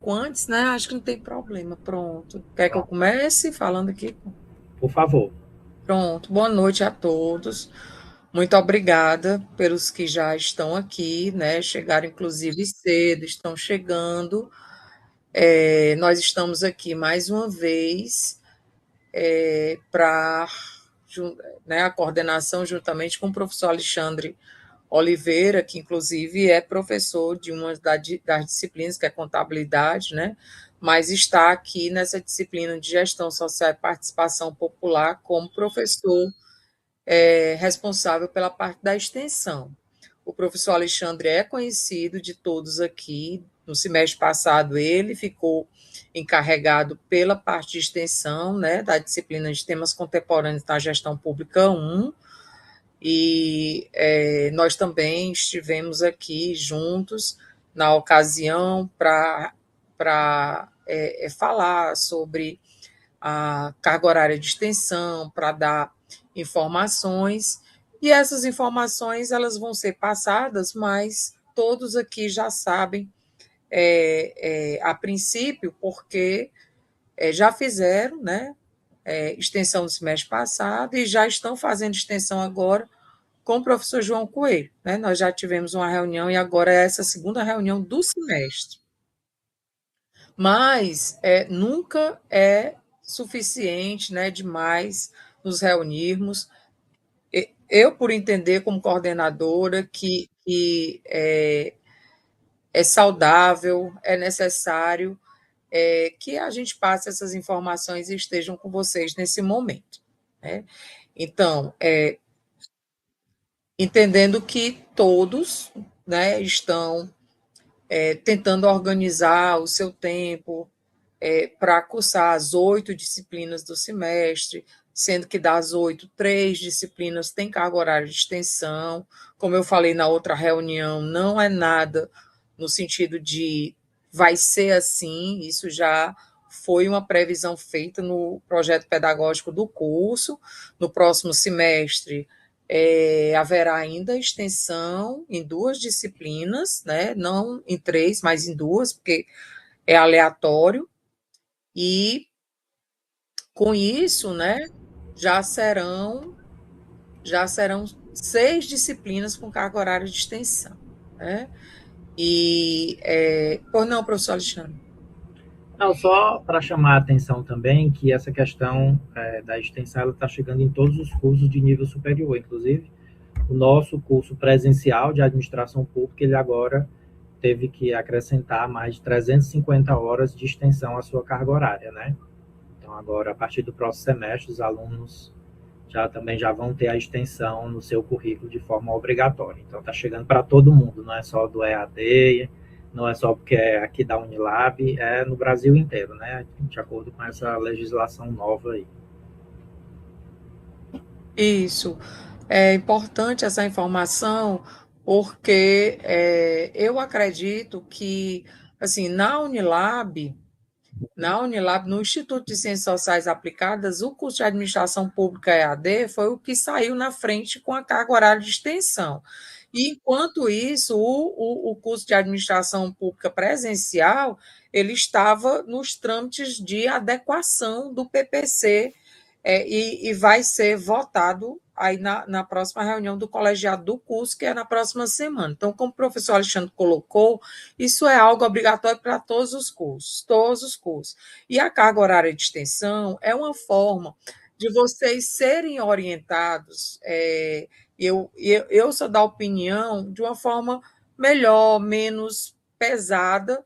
pouco antes, né? Acho que não tem problema. Pronto. Quer que eu comece falando aqui? Por favor. Pronto. Boa noite a todos. Muito obrigada pelos que já estão aqui, né? Chegaram inclusive cedo, estão chegando. Nós estamos aqui mais uma vez para a coordenação, juntamente com o professor Alexandre Oliveira, que inclusive é professor de uma das disciplinas, que é contabilidade, né? Mas está aqui nessa disciplina de gestão social e participação popular como professor responsável pela parte da extensão. O professor Alexandre é conhecido de todos aqui. No semestre passado, ele ficou encarregado pela parte de extensão, né, da disciplina de temas contemporâneos da gestão pública 1, e nós também estivemos aqui juntos na ocasião para falar sobre a carga horária de extensão, para dar informações, e essas informações elas vão ser passadas, mas todos aqui já sabem, a princípio, porque já fizeram, né, extensão no semestre passado e já estão fazendo extensão agora com o professor João Coelho. Né? Nós já tivemos uma reunião e agora é essa segunda reunião do semestre. Mas nunca é suficiente, né, demais nos reunirmos. Eu, por entender como coordenadora que é saudável, é necessário que a gente passe essas informações e estejam com vocês nesse momento. Né? Então, entendendo que todos, né, estão tentando organizar o seu tempo para cursar as 8 disciplinas do semestre, sendo que das 8, 3 disciplinas têm carga horária de extensão. Como eu falei na outra reunião, não é nada no sentido de vai ser assim, isso já foi uma previsão feita no projeto pedagógico do curso. No próximo semestre, haverá ainda extensão em 2 disciplinas, né? Não em 3, mas em 2, porque é aleatório, e com isso, né, já serão já serão 6 disciplinas com carga horária de extensão, né? E pois não, professor Alexandre. Não, só para chamar a atenção também que essa questão da extensão está chegando em todos os cursos de nível superior, inclusive o nosso curso presencial de administração pública, ele agora teve que acrescentar mais de 350 horas de extensão à sua carga horária, né? Então, agora, a partir do próximo semestre, os alunos também já vão ter a extensão no seu currículo de forma obrigatória. Então, está chegando para todo mundo, não é só do EAD, não é só porque é aqui da Unilab, é no Brasil inteiro, né? De acordo com essa legislação nova aí. Isso. É importante essa informação, porque eu acredito que, assim, na Unilab, no Instituto de Ciências Sociais Aplicadas, o curso de Administração Pública EAD foi o que saiu na frente com a carga horária de extensão. E, enquanto isso, o curso de Administração Pública presencial, ele estava nos trâmites de adequação do PPC, e vai ser votado aí na próxima reunião do colegiado do curso, que é na próxima semana. Então, como o professor Alexandre colocou, isso é algo obrigatório para todos os cursos, todos os cursos. E a carga horária de extensão é uma forma de vocês serem orientados, eu sou da opinião, de uma forma melhor, menos pesada,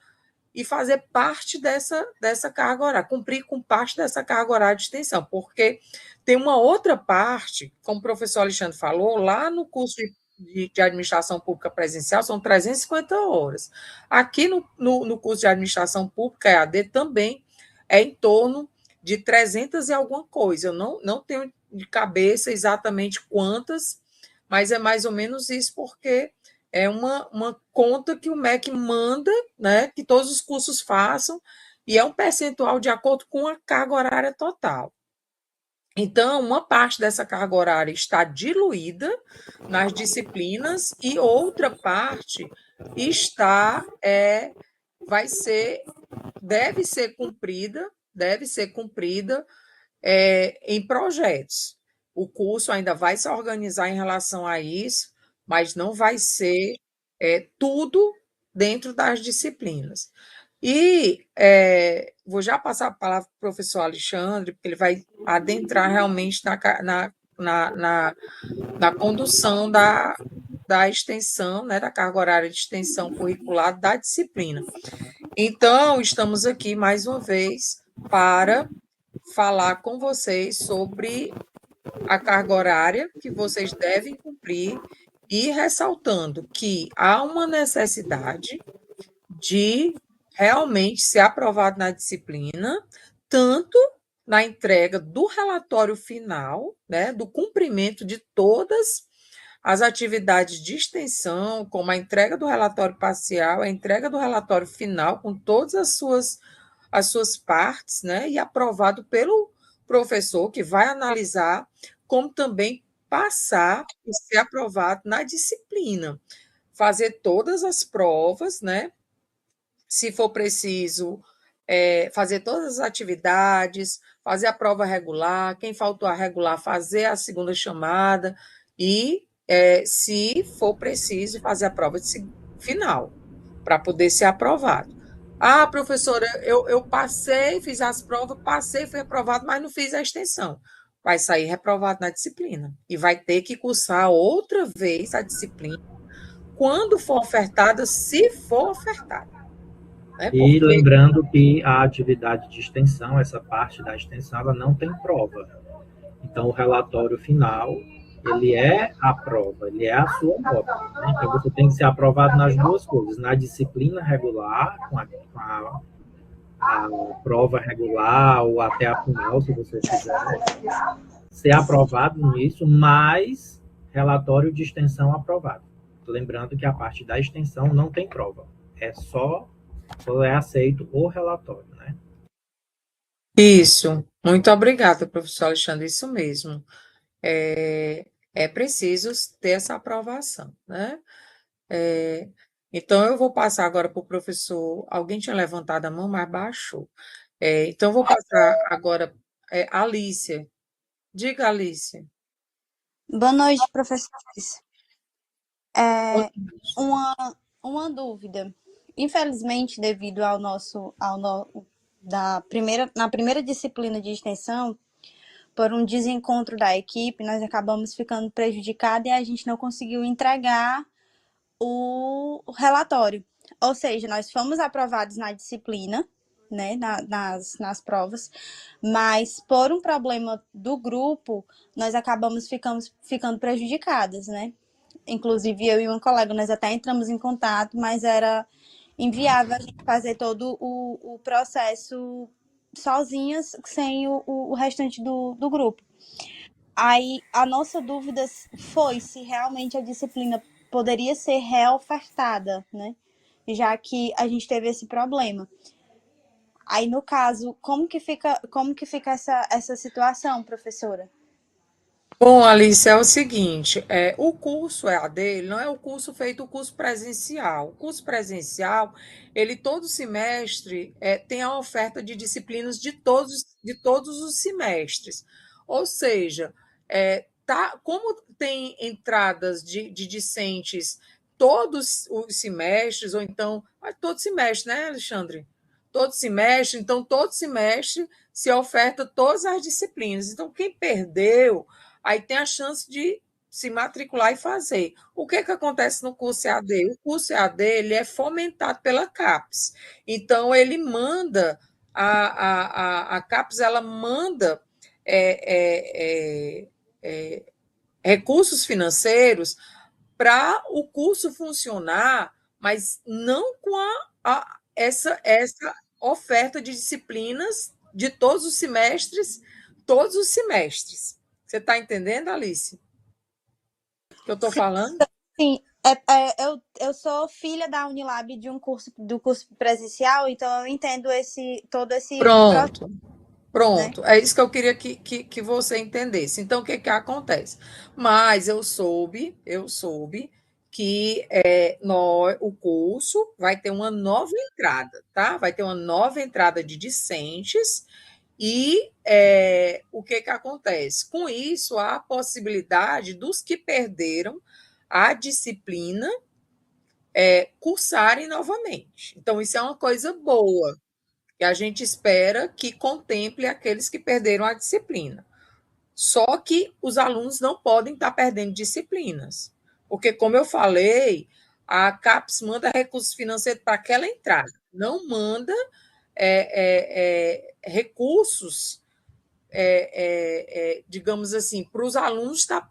e fazer parte dessa carga horária, cumprir com parte dessa carga horária de extensão, porque tem uma outra parte, como o professor Alexandre falou, lá no curso de administração pública presencial são 350 horas. Aqui no curso de administração pública EAD também é em torno de 300 e alguma coisa. Eu não tenho de cabeça exatamente quantas, mas é mais ou menos isso, porque é uma conta que o MEC manda, né, que todos os cursos façam, e é um percentual de acordo com a carga horária total. Então, uma parte dessa carga horária está diluída nas disciplinas e outra parte vai ser deve ser cumprida em projetos. O curso ainda vai se organizar em relação a isso, mas não vai ser tudo dentro das disciplinas. E vou já passar a palavra para o professor Alexandre, porque ele vai adentrar realmente na condução da extensão, né, da carga horária de extensão curricular da disciplina. Então, estamos aqui mais uma vez para falar com vocês sobre a carga horária que vocês devem cumprir e ressaltando que há uma necessidade de realmente ser aprovado na disciplina, tanto na entrega do relatório final, né, do cumprimento de todas as atividades de extensão, como a entrega do relatório parcial, a entrega do relatório final, com todas as suas partes, né, e aprovado pelo professor, que vai analisar, como também passar e ser aprovado na disciplina. Fazer todas as provas, né, se for preciso, fazer todas as atividades, fazer a prova regular, quem faltou a regular, fazer a segunda chamada e, se for preciso, fazer a prova final, para poder ser aprovado. Ah, professora, eu passei, fiz as provas, passei, fui aprovado, mas não fiz a extensão. Vai sair reprovado na disciplina e vai ter que cursar outra vez a disciplina quando for ofertada, se for ofertada. Né? E lembrando que a atividade de extensão, essa parte da extensão, ela não tem prova. Então, o relatório final, ele é a prova, ele é a sua nota. Né? Então, você tem que ser aprovado nas duas coisas, na disciplina regular, com a prova regular, ou até a final, se você quiser, ser aprovado nisso, mas relatório de extensão aprovado. Lembrando que a parte da extensão não tem prova, é só quando é aceito o relatório, né? Isso, muito obrigada, professor Alexandre, isso mesmo. É preciso ter essa aprovação, né? Então, eu vou passar agora para o professor. Alguém tinha levantado a mão, mas baixou. Então, eu vou passar agora a Alícia. Diga, Alícia. Boa noite, professores. Uma dúvida. Infelizmente, devido na primeira disciplina de extensão, por um desencontro da equipe, nós acabamos ficando prejudicados e a gente não conseguiu entregar o relatório. Ou seja, nós fomos aprovados na disciplina, né, nas provas, mas por um problema do grupo, nós acabamos ficando prejudicadas, né? Inclusive, eu e uma colega, nós até entramos em contato, mas era inviável a gente fazer todo o processo sozinhas, sem o restante do grupo. Aí, a nossa dúvida foi se realmente a disciplina poderia ser reofertada, né? Já que a gente teve esse problema. Aí, no caso, como que fica essa situação, professora? Bom, Alice, é o seguinte, o curso EAD ele não é o curso feito o curso presencial. O curso presencial, ele todo semestre tem a oferta de disciplinas de todos os semestres. Ou seja, como tem entradas de discentes todos os semestres, ou então, todo semestre, né, Alexandre? Todo semestre, então todo semestre se oferta todas as disciplinas. Então, quem perdeu aí tem a chance de se matricular e fazer. O que acontece no curso EAD? O curso EAD ele é fomentado pela CAPES. Então, ele manda, a CAPES ela manda recursos financeiros para o curso funcionar, mas não com essa oferta de disciplinas de todos os semestres, todos os semestres. Você está entendendo, Alice? O que eu estou falando? Sim, eu sou filha da Unilab do curso presencial, então eu entendo todo esse Pronto. Né? É isso que eu queria que você entendesse. Então, o que acontece? Mas eu soube que o curso vai ter uma nova entrada, tá? Vai ter uma nova entrada de discentes e o que acontece? Com isso, há a possibilidade dos que perderam a disciplina cursarem novamente. Então, isso é uma coisa boa, que a gente espera que contemple aqueles que perderam a disciplina. Só que os alunos não podem estar perdendo disciplinas, porque, como eu falei, a CAPES manda recursos financeiros para aquela entrada, não manda recursos, digamos assim, para os alunos estar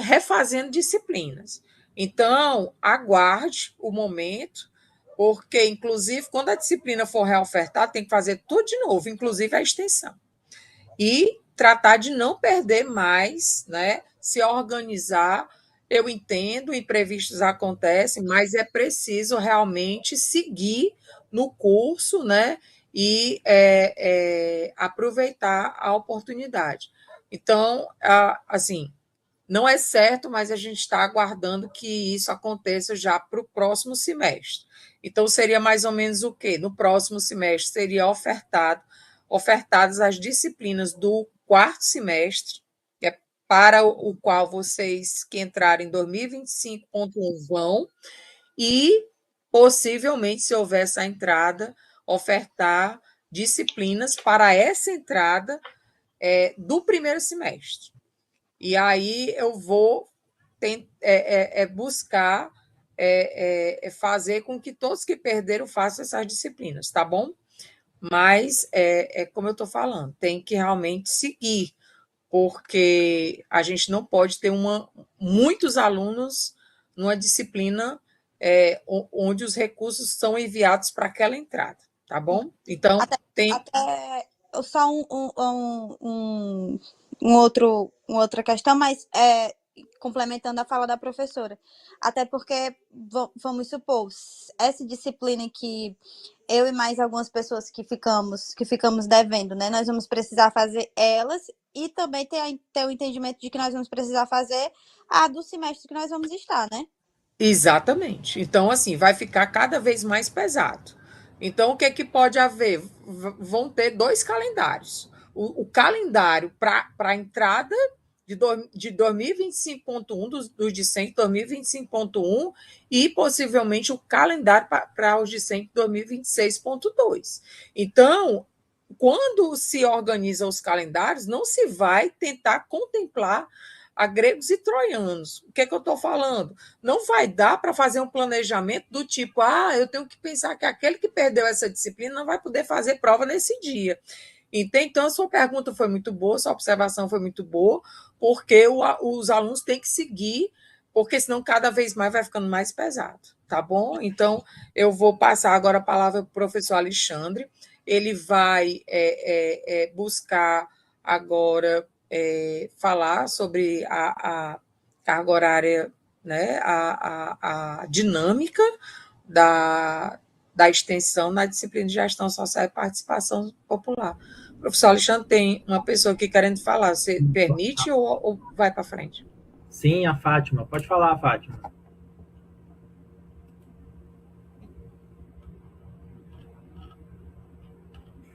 refazendo disciplinas. Então, aguarde o momento, porque, inclusive, quando a disciplina for reofertada, tem que fazer tudo de novo, inclusive a extensão. E tratar de não perder mais, se organizar. Eu entendo, imprevistos acontecem, mas é preciso realmente seguir no curso, e aproveitar a oportunidade. Então, assim, não é certo, mas a gente está aguardando que isso aconteça já para o próximo semestre. Então, seria mais ou menos o quê? No próximo semestre seria ofertadas as disciplinas do quarto semestre, que é para o qual vocês que entrarem em 2025.1 vão, e possivelmente, se houver essa entrada, ofertar disciplinas para essa entrada do primeiro semestre. E aí eu vou buscar fazer com que todos que perderam façam essas disciplinas, tá bom? Mas, como eu estou falando, tem que realmente seguir, porque a gente não pode ter muitos alunos numa disciplina onde os recursos são enviados para aquela entrada, tá bom? Então, até só uma outra questão, mas complementando a fala da professora. Até porque, vamos supor, essa disciplina que eu e mais algumas pessoas que ficamos devendo, nós vamos precisar fazer elas e também ter o entendimento de que nós vamos precisar fazer a do semestre que nós vamos estar, né? Exatamente. Então, assim, vai ficar cada vez mais pesado. Então, o que é que pode haver? Vão ter 2 calendários. O calendário para a entrada de 2025.1, dos discentes 2025.1, e possivelmente o calendário para os discentes 2026.2. Então, quando se organizam os calendários, não se vai tentar contemplar a gregos e troianos. O que é que eu estou falando? Não vai dar para fazer um planejamento do tipo, eu tenho que pensar que aquele que perdeu essa disciplina não vai poder fazer prova nesse dia. Então, a sua pergunta foi muito boa, sua observação foi muito boa, porque os alunos têm que seguir, porque senão cada vez mais vai ficando mais pesado, tá bom? Então, eu vou passar agora a palavra para o professor Alexandre. Ele vai buscar agora falar sobre a carga horária, a dinâmica da extensão na disciplina de gestão social e participação popular. O professor Alexandre, tem uma pessoa aqui querendo falar. Você permite ou vai para frente? Sim, a Fátima. Pode falar, Fátima.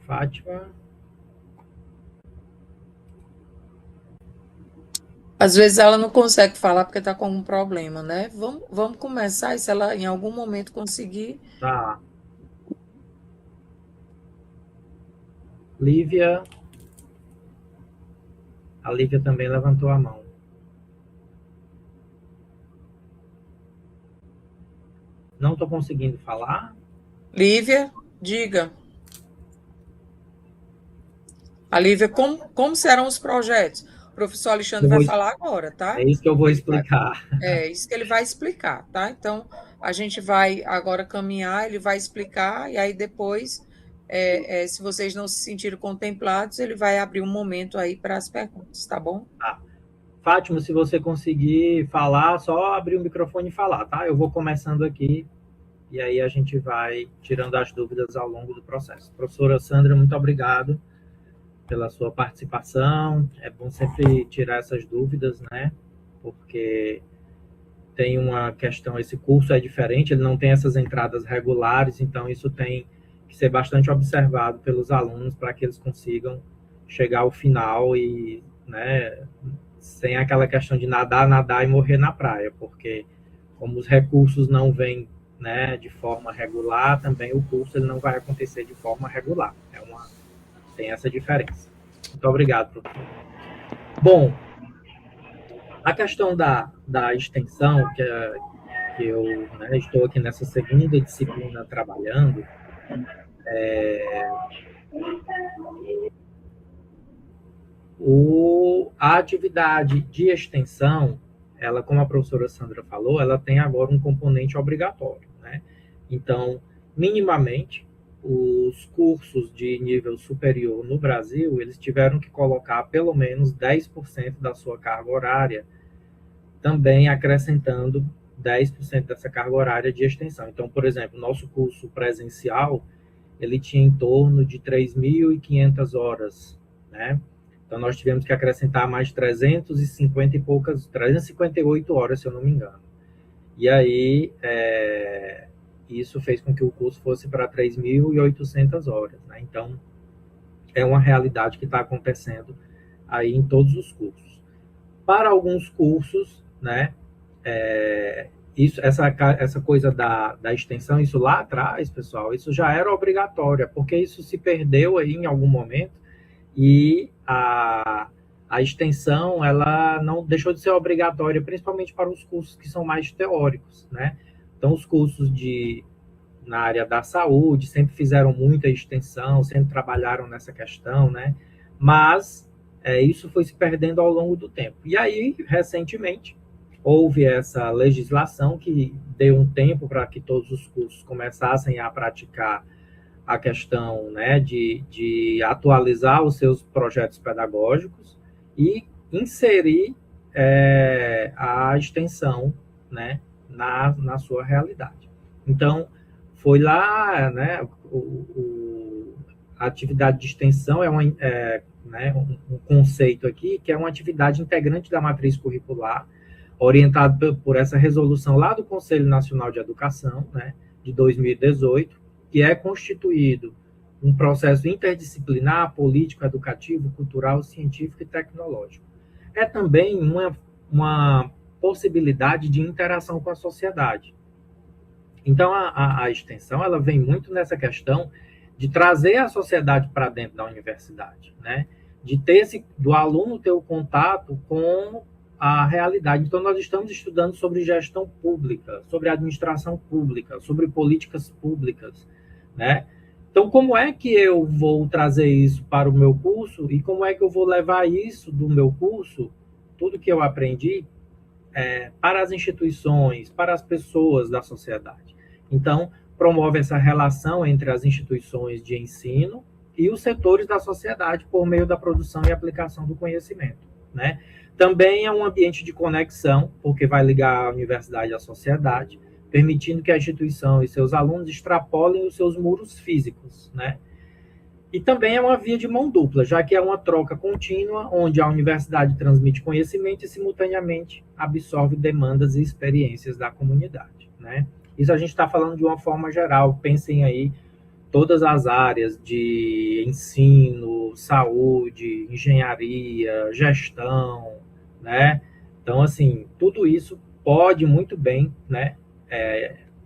Fátima. Às vezes ela não consegue falar porque está com algum problema, né? Vamos começar, e se ela em algum momento conseguir. Tá. Lívia. A Lívia também levantou a mão. Não estou conseguindo falar. Lívia, diga. A Lívia, como serão os projetos? O professor Alexandre vai falar agora, tá? É isso que eu vou explicar. É isso que ele vai explicar, tá? Então, a gente vai agora caminhar, ele vai explicar, e aí depois, se vocês não se sentirem contemplados, ele vai abrir um momento aí para as perguntas, tá bom? Tá. Fátima, se você conseguir falar, só abrir o microfone e falar, tá? Eu vou começando aqui, e aí a gente vai tirando as dúvidas ao longo do processo. Professora Sandra, muito obrigado pela sua participação. É bom sempre tirar essas dúvidas, né? Porque tem uma questão, esse curso é diferente, ele não tem essas entradas regulares, então isso tem que ser bastante observado pelos alunos para que eles consigam chegar ao final e, né, sem aquela questão de nadar, nadar e morrer na praia, porque como os recursos não vêm, né, de forma regular, também o curso ele não vai acontecer de forma regular. Tem essa diferença. Muito obrigado, professor. Bom, a questão da extensão, que eu, né, estou aqui nessa segunda disciplina trabalhando, a atividade de extensão, ela, como a professora Sandra falou, ela tem agora um componente obrigatório, né? Então, minimamente, os cursos de nível superior no Brasil, eles tiveram que colocar pelo menos 10% da sua carga horária, também acrescentando 10% dessa carga horária de extensão. Então, por exemplo, nosso curso presencial, ele tinha em torno de 3.500 horas, né? Então, nós tivemos que acrescentar mais 358 horas, se eu não me engano. E aí, isso fez com que o curso fosse para 3.800 horas, né? Então, é uma realidade que está acontecendo aí em todos os cursos. Para alguns cursos, né, essa coisa da extensão, isso lá atrás, pessoal, isso já era obrigatório, porque isso se perdeu aí em algum momento e a extensão, ela não deixou de ser obrigatória, principalmente para os cursos que são mais teóricos, né? Então, os cursos na área da saúde sempre fizeram muita extensão, sempre trabalharam nessa questão, né? Mas isso foi se perdendo ao longo do tempo. E aí, recentemente, houve essa legislação que deu um tempo para que todos os cursos começassem a praticar a questão, né, de atualizar os seus projetos pedagógicos e inserir a extensão, né, na sua realidade. Então, foi lá, né, a atividade de extensão né, um conceito aqui, que é uma atividade integrante da matriz curricular, orientado por essa resolução lá do Conselho Nacional de Educação, né, de 2018, que é constituído um processo interdisciplinar, político, educativo, cultural, científico e tecnológico. É também uma possibilidade de interação com a sociedade. Então, a extensão, ela vem muito nessa questão de trazer a sociedade para dentro da universidade, né? Do aluno ter o contato com a realidade. Então, nós estamos estudando sobre gestão pública, sobre administração pública, sobre políticas públicas, né? Então, como é que eu vou trazer isso para o meu curso e como é que eu vou levar isso do meu curso, tudo que eu aprendi, para as instituições, para as pessoas da sociedade? Então, promove essa relação entre as instituições de ensino e os setores da sociedade por meio da produção e aplicação do conhecimento, né? Também é um ambiente de conexão, porque vai ligar a universidade à sociedade, permitindo que a instituição e seus alunos extrapolem os seus muros físicos, né? E também é uma via de mão dupla, já que é uma troca contínua, onde a universidade transmite conhecimento e, simultaneamente, absorve demandas e experiências da comunidade, né? Isso a gente está falando de uma forma geral. Pensem aí todas as áreas de ensino, saúde, engenharia, gestão, né? Então, assim, tudo isso pode muito bem, né,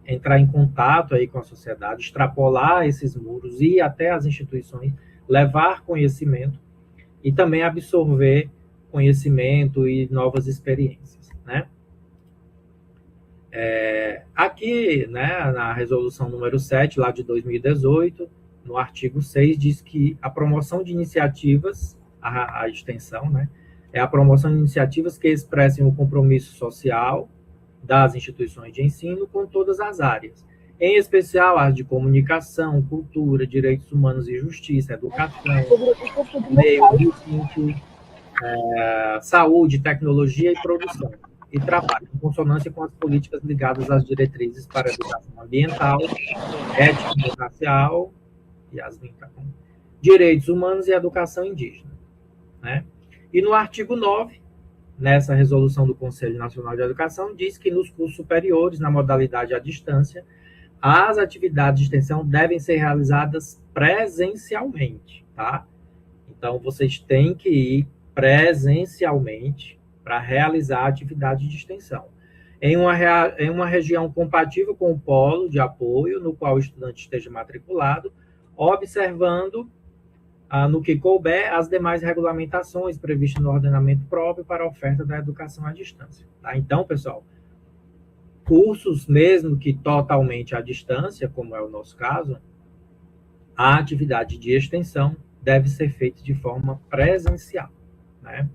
entrar em contato aí com a sociedade, extrapolar esses muros, ir até as instituições, levar conhecimento e também absorver conhecimento e novas experiências, né? Aqui, né, na resolução número 7, lá de 2018, no artigo 6, diz que a promoção de iniciativas, a extensão, né, é a promoção de iniciativas que expressem o compromisso social das instituições de ensino com todas as áreas, em especial as de comunicação, cultura, direitos humanos e justiça, educação, meio ambiente, saúde, tecnologia e produção, e trabalho em consonância com as políticas ligadas às diretrizes para a educação ambiental, ética racial, direitos humanos e educação indígena, né? E no artigo 9, nessa resolução do Conselho Nacional de Educação, diz que nos cursos superiores, na modalidade à distância, as atividades de extensão devem ser realizadas presencialmente, tá? Então, vocês têm que ir presencialmente para realizar a atividade de extensão. Em uma região compatível com o polo de apoio, no qual o estudante esteja matriculado, observando, no que couber, as demais regulamentações previstas no ordenamento próprio para a oferta da educação à distância. Tá? Então, pessoal, cursos mesmo que totalmente à distância, como é o nosso caso, a atividade de extensão deve ser feita de forma presencial, né?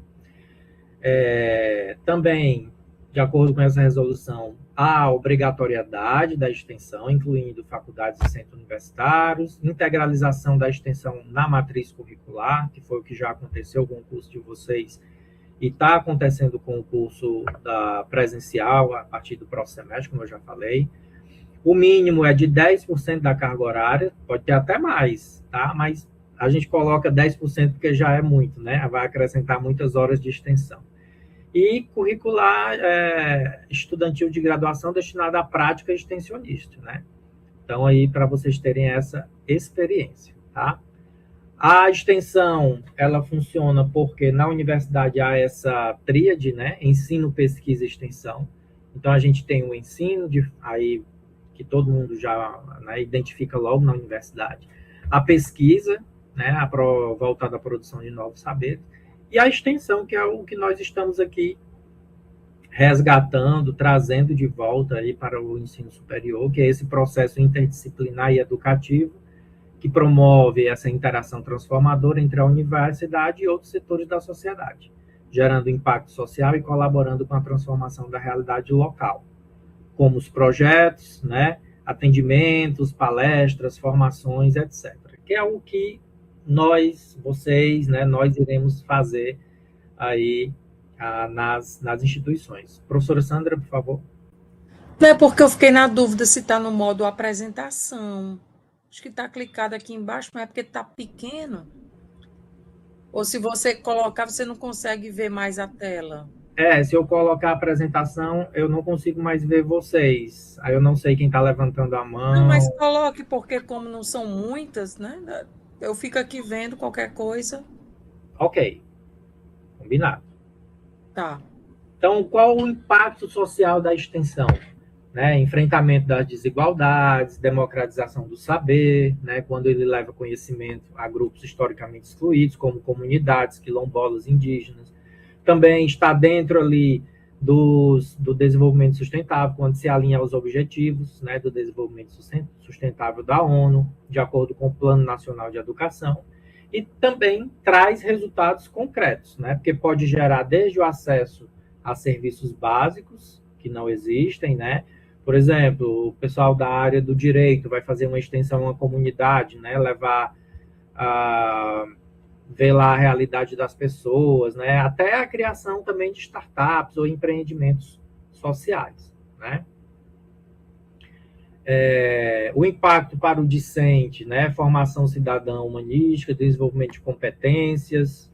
Também, de acordo com essa resolução, há a obrigatoriedade da extensão, incluindo faculdades e centros universitários, integralização da extensão na matriz curricular, que foi o que já aconteceu com o curso de vocês, e está acontecendo com o curso da presencial a partir do próximo semestre, como eu já falei. O mínimo é de 10% da carga horária, pode ter até mais, tá? Mas a gente coloca 10% porque já é muito, né? Vai acrescentar muitas horas de extensão. E curricular estudantil de graduação destinada à prática extensionista, né? Então, aí, para vocês terem essa experiência, tá? A extensão, ela funciona porque na universidade há essa tríade, né? Ensino, pesquisa e extensão. Então, a gente tem o ensino, aí, que todo mundo já, né, identifica logo na universidade. A pesquisa, né? Voltada à produção de novos saberes. E a extensão, que é o que nós estamos aqui resgatando, trazendo de volta aí para o ensino superior, que é esse processo interdisciplinar e educativo, que promove essa interação transformadora entre a universidade e outros setores da sociedade, gerando impacto social e colaborando com a transformação da realidade local, como os projetos, né, atendimentos, palestras, formações, etc. Que é o que vocês, né, nós iremos fazer aí nas instituições. Professora Sandra, por favor. Não é porque eu fiquei na dúvida se está no modo apresentação. Acho que está clicado aqui embaixo, mas é porque está pequeno. Ou se você colocar, você não consegue ver mais a tela. Se eu colocar a apresentação, eu não consigo mais ver vocês. Aí eu não sei quem está levantando a mão. Não, mas coloque, porque como não são muitas, né? Eu fico aqui vendo qualquer coisa. Ok. Combinado. Tá. Então, qual o impacto social da extensão? Né? Enfrentamento das desigualdades, democratização do saber, né? Quando ele leva conhecimento a grupos historicamente excluídos, como comunidades, quilombolas, indígenas. Também está dentro ali do desenvolvimento sustentável, quando se alinha aos objetivos, né, do desenvolvimento sustentável da ONU, de acordo com o Plano Nacional de Educação, e também traz resultados concretos, né, porque pode gerar desde o acesso a serviços básicos, que não existem, né, por exemplo, o pessoal da área do direito vai fazer uma extensão a uma comunidade, né, levar ver lá a realidade das pessoas, né? Até a criação também de startups ou empreendimentos sociais, né? O impacto para o discente, né? Formação cidadã humanística, desenvolvimento de competências,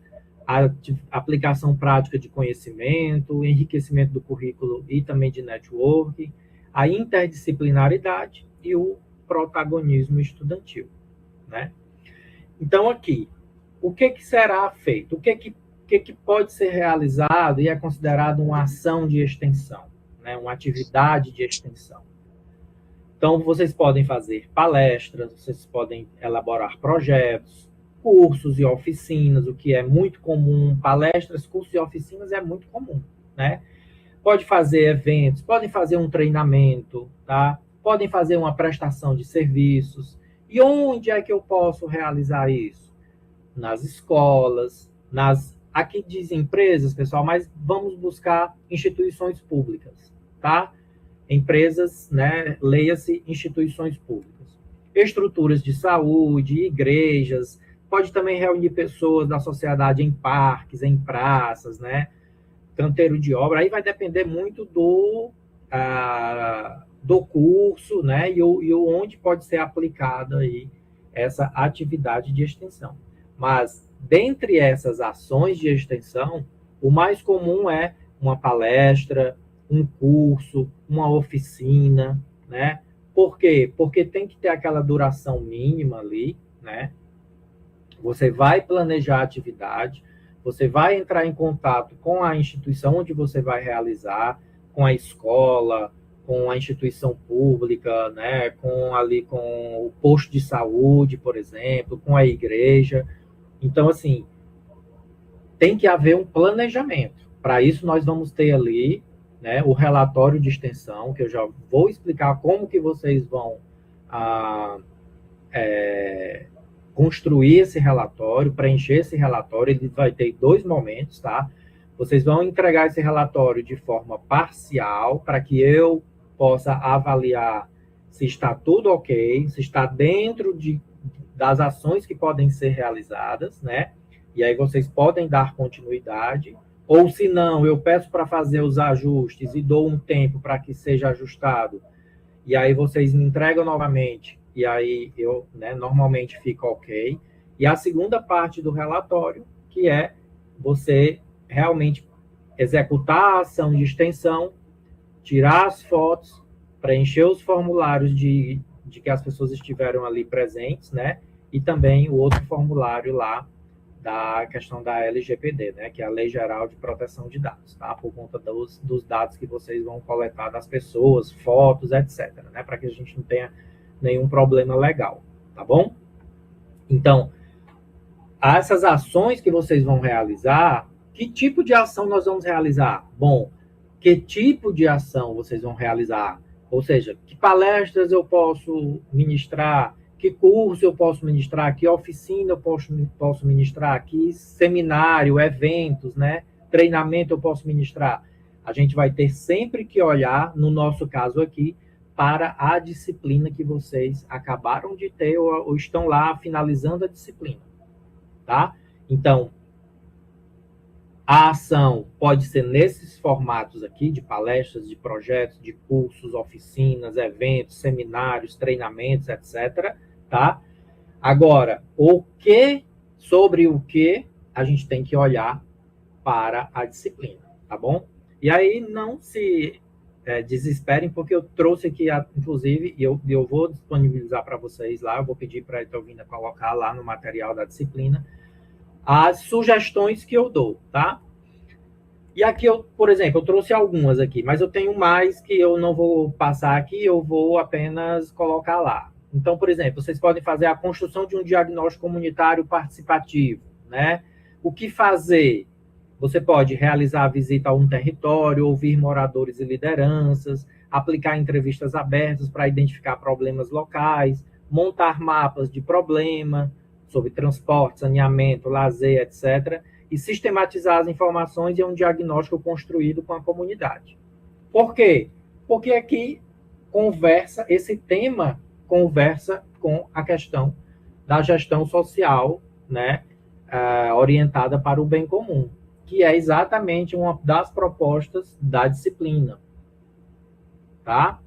a aplicação prática de conhecimento, enriquecimento do currículo e também de network, a interdisciplinaridade e o protagonismo estudantil, né? Então, aqui, o que será feito? O que pode ser realizado e é considerado uma ação de extensão, né? Uma atividade de extensão? Então, vocês podem fazer palestras, vocês podem elaborar projetos, cursos e oficinas, o que é muito comum. Palestras, cursos e oficinas é muito comum, né? Pode fazer eventos, podem fazer um treinamento, tá? Podem fazer uma prestação de serviços. E onde é que eu posso realizar isso? Nas escolas, aqui diz empresas, pessoal, mas vamos buscar instituições públicas, tá? Empresas, né, leia-se instituições públicas. Estruturas de saúde, igrejas, pode também reunir pessoas da sociedade em parques, em praças, né? Canteiro de obra, aí vai depender muito do curso, né? E onde pode ser aplicada aí essa atividade de extensão. Mas, dentre essas ações de extensão, O mais comum é uma palestra, um curso, uma oficina, né? Por quê? Porque tem que ter aquela duração mínima ali, né? Você vai planejar a atividade, você vai entrar em contato com a instituição onde você vai realizar, com a escola, com a instituição pública, né, com o posto de saúde, por exemplo, com a igreja. Então, assim, tem que haver um planejamento. Para isso, nós vamos ter ali, né, o relatório de extensão, que eu já vou explicar como que vocês vão construir esse relatório, preencher esse relatório. Ele vai ter 2 momentos, tá? Vocês vão entregar esse relatório de forma parcial, para que eu possa avaliar se está tudo ok, se está dentro das ações que podem ser realizadas, né? E aí vocês podem dar continuidade, ou se não, eu peço para fazer os ajustes e dou um tempo para que seja ajustado, e aí vocês me entregam novamente, e aí eu, né, normalmente fica ok. E a segunda parte do relatório, que é você realmente executar a ação de extensão, tirar as fotos, preencher os formulários de que as pessoas estiveram ali presentes, né? E também o outro formulário lá da questão da LGPD, né? Que é a Lei Geral de Proteção de Dados, tá? Por conta dos dados que vocês vão coletar das pessoas, fotos, etc., né? Para que a gente não tenha nenhum problema legal, tá bom? Então, essas ações que vocês vão realizar, que tipo de ação nós vamos realizar? Bom, que tipo de ação vocês vão realizar? Ou seja, que palestras eu posso ministrar, que curso eu posso ministrar, que oficina eu posso ministrar, que seminário, eventos, né? Treinamento eu posso ministrar. A gente vai ter sempre que olhar, no nosso caso aqui, para a disciplina que vocês acabaram de ter ou estão lá finalizando a disciplina, tá? Então, a ação pode ser nesses formatos aqui, de palestras, de projetos, de cursos, oficinas, eventos, seminários, treinamentos, etc., tá? Agora, sobre o que a gente tem que olhar para a disciplina, tá bom? E aí não se desesperem, porque eu trouxe aqui, inclusive, e eu vou disponibilizar para vocês lá, eu vou pedir para a Etelvina colocar lá no material da disciplina, as sugestões que eu dou, tá? E aqui, por exemplo, eu trouxe algumas aqui, mas eu tenho mais que eu não vou passar aqui, eu vou apenas colocar lá. Então, por exemplo, vocês podem fazer a construção de um diagnóstico comunitário participativo, né? O que fazer? Você pode realizar a visita a um território, ouvir moradores e lideranças, aplicar entrevistas abertas para identificar problemas locais, montar mapas de problema sobre transporte, saneamento, lazer, etc., e sistematizar as informações em um diagnóstico construído com a comunidade. Por quê? Porque aqui esse tema conversa com a questão da gestão social, né, orientada para o bem comum, que é exatamente uma das propostas da disciplina, tá?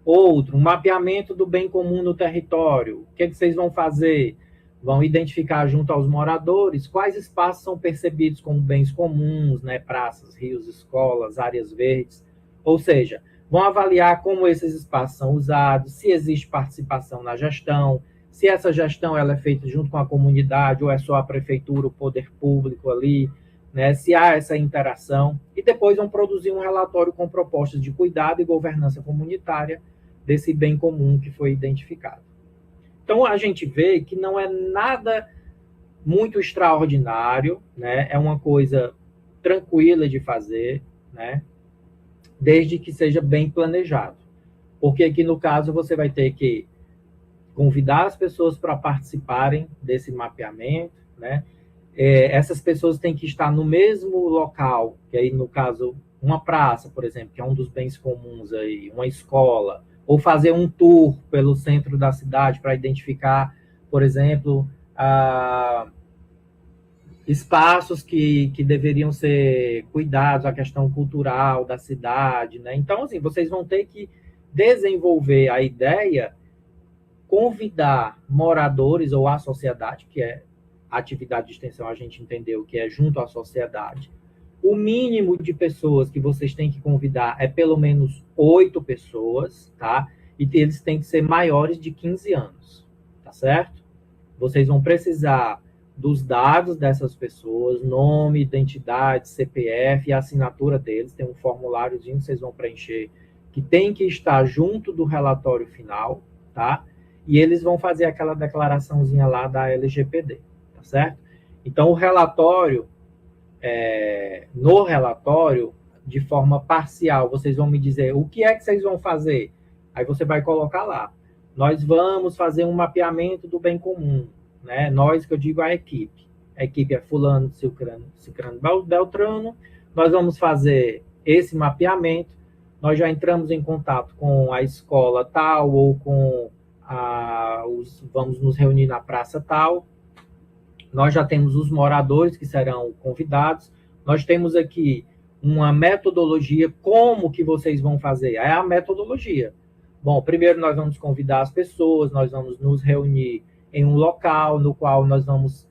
Outro, um mapeamento do bem comum no território. O que vocês vão fazer? Vão identificar junto aos moradores quais espaços são percebidos como bens comuns, né? Praças, rios, escolas, áreas verdes. Ou seja, vão avaliar como esses espaços são usados, se existe participação na gestão, se essa gestão ela é feita junto com a comunidade ou é só a prefeitura, o poder público ali, né? Se há essa interação. E depois vão produzir um relatório com propostas de cuidado e governança comunitária desse bem comum que foi identificado. Então, a gente vê que não é nada muito extraordinário, né? É uma coisa tranquila de fazer, né? Desde que seja bem planejado. Porque aqui, no caso, você vai ter que convidar as pessoas para participarem desse mapeamento, né? Essas pessoas têm que estar no mesmo local, que aí, no caso, uma praça, por exemplo, que é um dos bens comuns aí, uma escola, ou fazer um tour pelo centro da cidade para identificar, por exemplo, espaços que deveriam ser cuidados, a questão cultural da cidade, né? Então, assim, vocês vão ter que desenvolver a ideia, convidar moradores ou a sociedade, que é atividade de extensão a gente entendeu que é junto à sociedade. O mínimo de pessoas que vocês têm que convidar é pelo menos 8 pessoas, tá? E eles têm que ser maiores de 15 anos, tá certo? Vocês vão precisar dos dados dessas pessoas, nome, identidade, CPF e a assinatura deles. Tem um formuláriozinho que vocês vão preencher que tem que estar junto do relatório final, tá? E eles vão fazer aquela declaraçãozinha lá da LGPD, tá certo? Então, o relatório, no relatório, de forma parcial, vocês vão me dizer o que é que vocês vão fazer. Aí você vai colocar lá. Nós vamos fazer um mapeamento do bem comum, né? Nós, que eu digo, a equipe. A equipe é fulano, cicrano, beltrano. Nós vamos fazer esse mapeamento. Nós já entramos em contato com a escola tal ou com vamos nos reunir na praça tal. Nós já temos os moradores que serão convidados. Nós temos aqui uma metodologia, como que vocês vão fazer? É a metodologia. Bom, primeiro nós vamos convidar as pessoas, nós vamos nos reunir em um local no qual nós vamos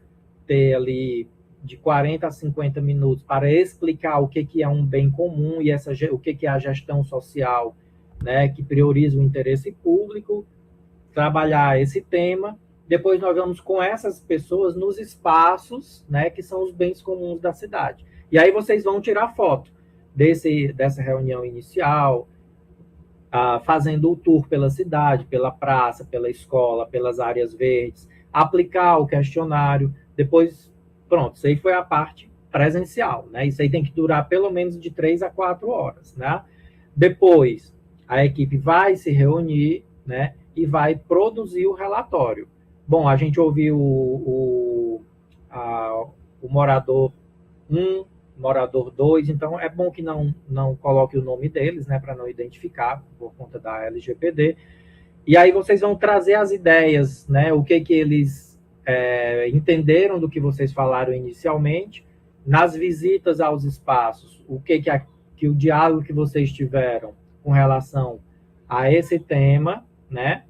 ter ali de 40 a 50 minutos para explicar o que é um bem comum e o que é a gestão social, né, que prioriza o interesse público, trabalhar esse tema. Depois nós vamos com essas pessoas nos espaços, né, que são os bens comuns da cidade. E aí vocês vão tirar foto dessa reunião inicial, fazendo o tour pela cidade, pela praça, pela escola, pelas áreas verdes, aplicar o questionário, depois, pronto, isso aí foi a parte presencial, né? Isso aí tem que durar pelo menos de 3 a 4 horas, né? Depois, a equipe vai se reunir, né, e vai produzir o relatório. Bom, a gente ouviu o morador 1, morador 2, então é bom que não coloque o nome deles, né, para não identificar, por conta da LGPD. E aí vocês vão trazer as ideias, né, o que eles entenderam do que vocês falaram inicialmente, nas visitas aos espaços, o que o diálogo que vocês tiveram com relação a esse tema, né,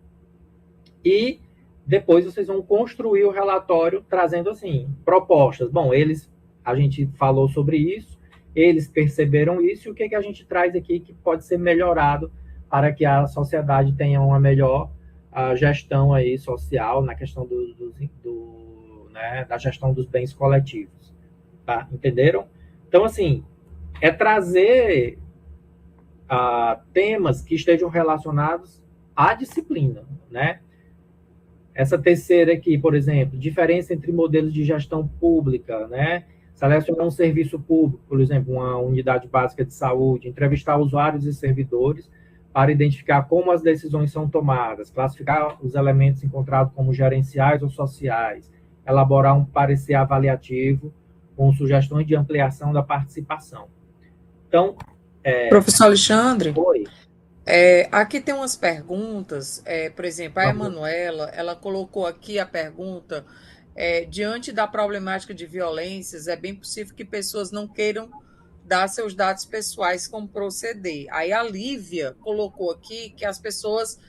e depois vocês vão construir o relatório trazendo, assim, propostas. Bom, a gente falou sobre isso, eles perceberam isso, e o que a gente traz aqui que pode ser melhorado para que a sociedade tenha uma melhor gestão aí social na questão né, da gestão dos bens coletivos. Tá? Entenderam? Então, assim, é trazer temas que estejam relacionados à disciplina, né? Essa terceira aqui, por exemplo, diferença entre modelos de gestão pública, né? Selecionar um serviço público, por exemplo, uma unidade básica de saúde, entrevistar usuários e servidores para identificar como as decisões são tomadas, classificar os elementos encontrados como gerenciais ou sociais, elaborar um parecer avaliativo com sugestões de ampliação da participação. Então, professor Alexandre, oi. Aqui tem umas perguntas, por exemplo, a Emanuela, ela colocou aqui a pergunta, diante da problemática de violências, é bem possível que pessoas não queiram dar seus dados pessoais, como proceder. Aí a Lívia colocou aqui que as pessoas,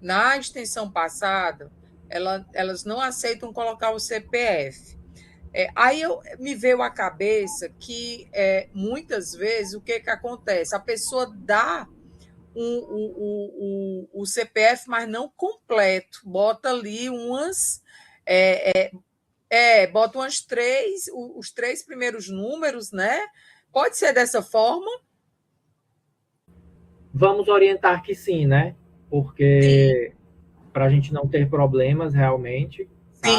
na extensão passada, elas não aceitam colocar o CPF. Aí me veio à cabeça que, muitas vezes, o que acontece? A pessoa dá o CPF, mas não completo, bota ali bota os 3 primeiros números, né? Pode ser dessa forma? Vamos orientar que sim, né? Porque para a gente não ter problemas realmente. Tá?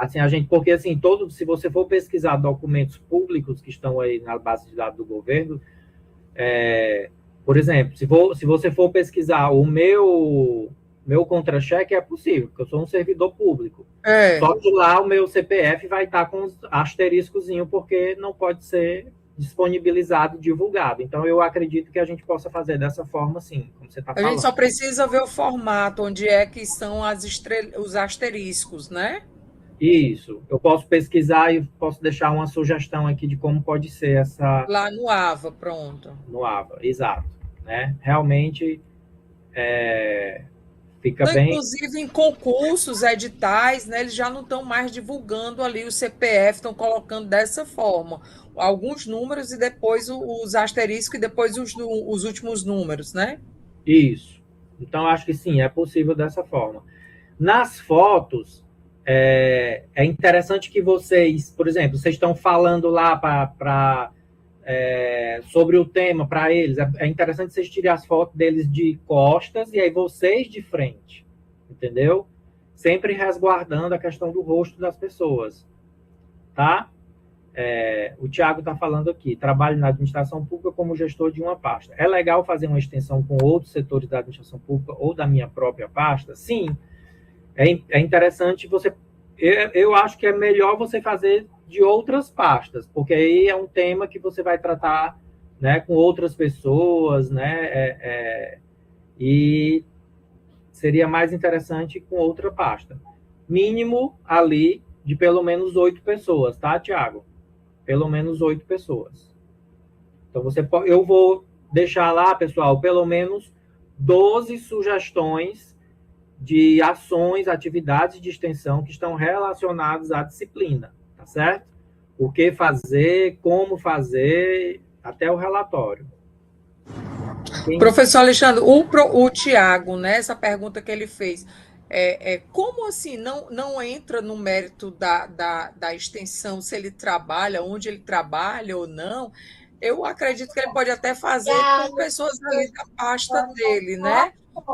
Sim. Assim, porque assim, se você for pesquisar documentos públicos que estão aí na base de dados do governo, por exemplo, se você for pesquisar o meu contra-cheque, é possível, porque eu sou um servidor público. Só que lá o meu CPF vai estar com os asteriscozinho, porque não pode ser disponibilizado, divulgado. Então, eu acredito que a gente possa fazer dessa forma, sim, como você está falando. A gente só precisa ver o formato, onde é que são os asteriscos, né? Isso. Eu posso pesquisar e posso deixar uma sugestão aqui de como pode ser essa... Lá no AVA, pronto. No AVA, exato. Né? Realmente, Fica Não, bem... inclusive em concursos, editais, né, eles já não estão mais divulgando ali o CPF, estão colocando dessa forma. Alguns números e depois os asteriscos e depois os últimos números, né? Isso. Então, acho que sim, é possível dessa forma. Nas fotos, é interessante que vocês, por exemplo, vocês estão falando lá sobre o tema para eles. É interessante vocês tirem as fotos deles de costas e aí vocês de frente, entendeu? Sempre resguardando a questão do rosto das pessoas, tá? O Tiago está falando aqui, trabalho na administração pública como gestor de uma pasta. É legal fazer uma extensão com outros setores da administração pública ou da minha própria pasta? Sim, é interessante você... Eu acho que é melhor você fazer de outras pastas, porque aí é um tema que você vai tratar, né, com outras pessoas, né, e seria mais interessante com outra pasta. Mínimo ali de pelo menos 8 pessoas, tá, Tiago? Pelo menos 8 pessoas. Então, eu vou deixar lá, pessoal, pelo menos 12 sugestões de ações, atividades de extensão que estão relacionadas à disciplina, tá certo? O que fazer, como fazer, até o relatório. Professor Alexandre, o Tiago, né, essa pergunta que ele fez, como assim não entra no mérito da extensão, se ele trabalha, onde ele trabalha ou não? Eu acredito que ele pode até fazer com pessoas ali da pasta dele, né?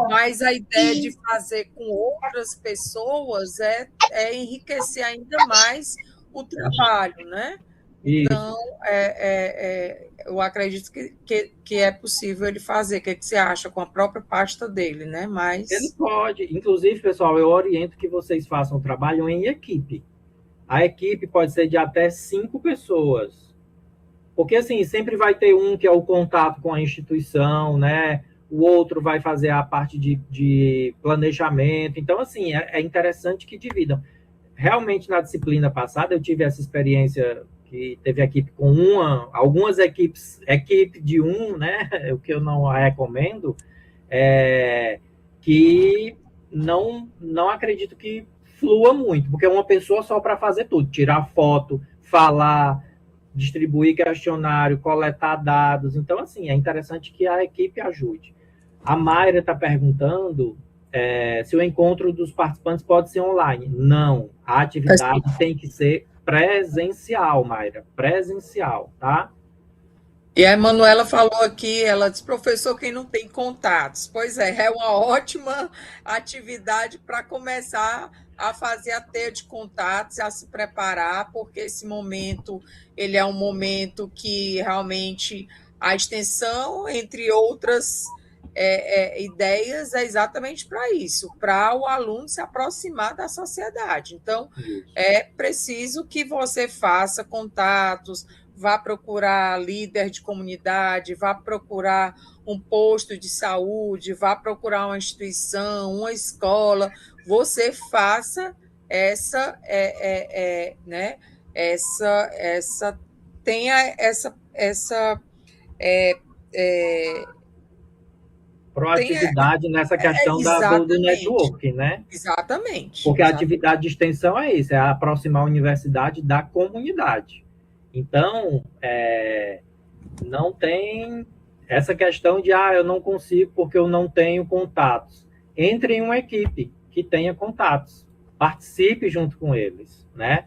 Mas a ideia de fazer com outras pessoas é enriquecer ainda mais o trabalho, né? Então, eu acredito que é possível ele fazer. O que você acha com a própria pasta dele, né? Mas... Ele pode. Inclusive, pessoal, eu oriento que vocês façam o trabalho em equipe. A equipe pode ser de até 5 pessoas. Porque, assim, sempre vai ter um que é o contato com a instituição, né? O outro vai fazer a parte de planejamento. Então, assim, é interessante que dividam. Realmente, na disciplina passada, eu tive essa experiência que teve equipe com algumas equipes, equipe de né? O que eu não recomendo, que não acredito que flua muito, porque é uma pessoa só para fazer tudo, tirar foto, falar, distribuir questionário, coletar dados. Então, assim, é interessante que a equipe ajude. A Mayra está perguntando se o encontro dos participantes pode ser online. Não, a atividade tem que ser presencial, Mayra, presencial, tá? E a Manuela falou aqui, ela disse, professor, quem não tem contatos? Pois é uma ótima atividade para começar a fazer a teia de contatos, a se preparar, porque esse momento, ele é um momento que realmente a extensão, entre outras ideias, é exatamente para isso, para o aluno se aproximar da sociedade. Então, é preciso que você faça contatos, vá procurar líder de comunidade, vá procurar um posto de saúde, vá procurar uma instituição, uma escola, você faça né, tenha essa proatividade nessa questão do networking, né? Exatamente. Porque a atividade de extensão é isso, é aproximar a universidade da comunidade. Então, não tem essa questão de eu não consigo porque eu não tenho contatos. Entre em uma equipe que tenha contatos. Participe junto com eles, né?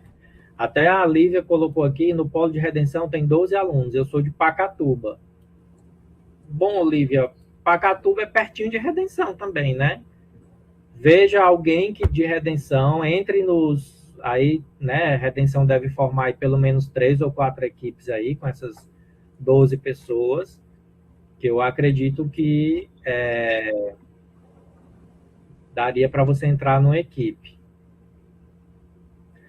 Até a Lívia colocou aqui, no Polo de Redenção tem 12 alunos, eu sou de Pacatuba. Bom, Lívia, Pacatuba é pertinho de Redenção também, né? Veja alguém de Redenção, entre aí, né, Redenção deve formar aí pelo menos 3 ou 4 equipes aí, com essas 12 pessoas, que eu acredito que daria para você entrar numa equipe.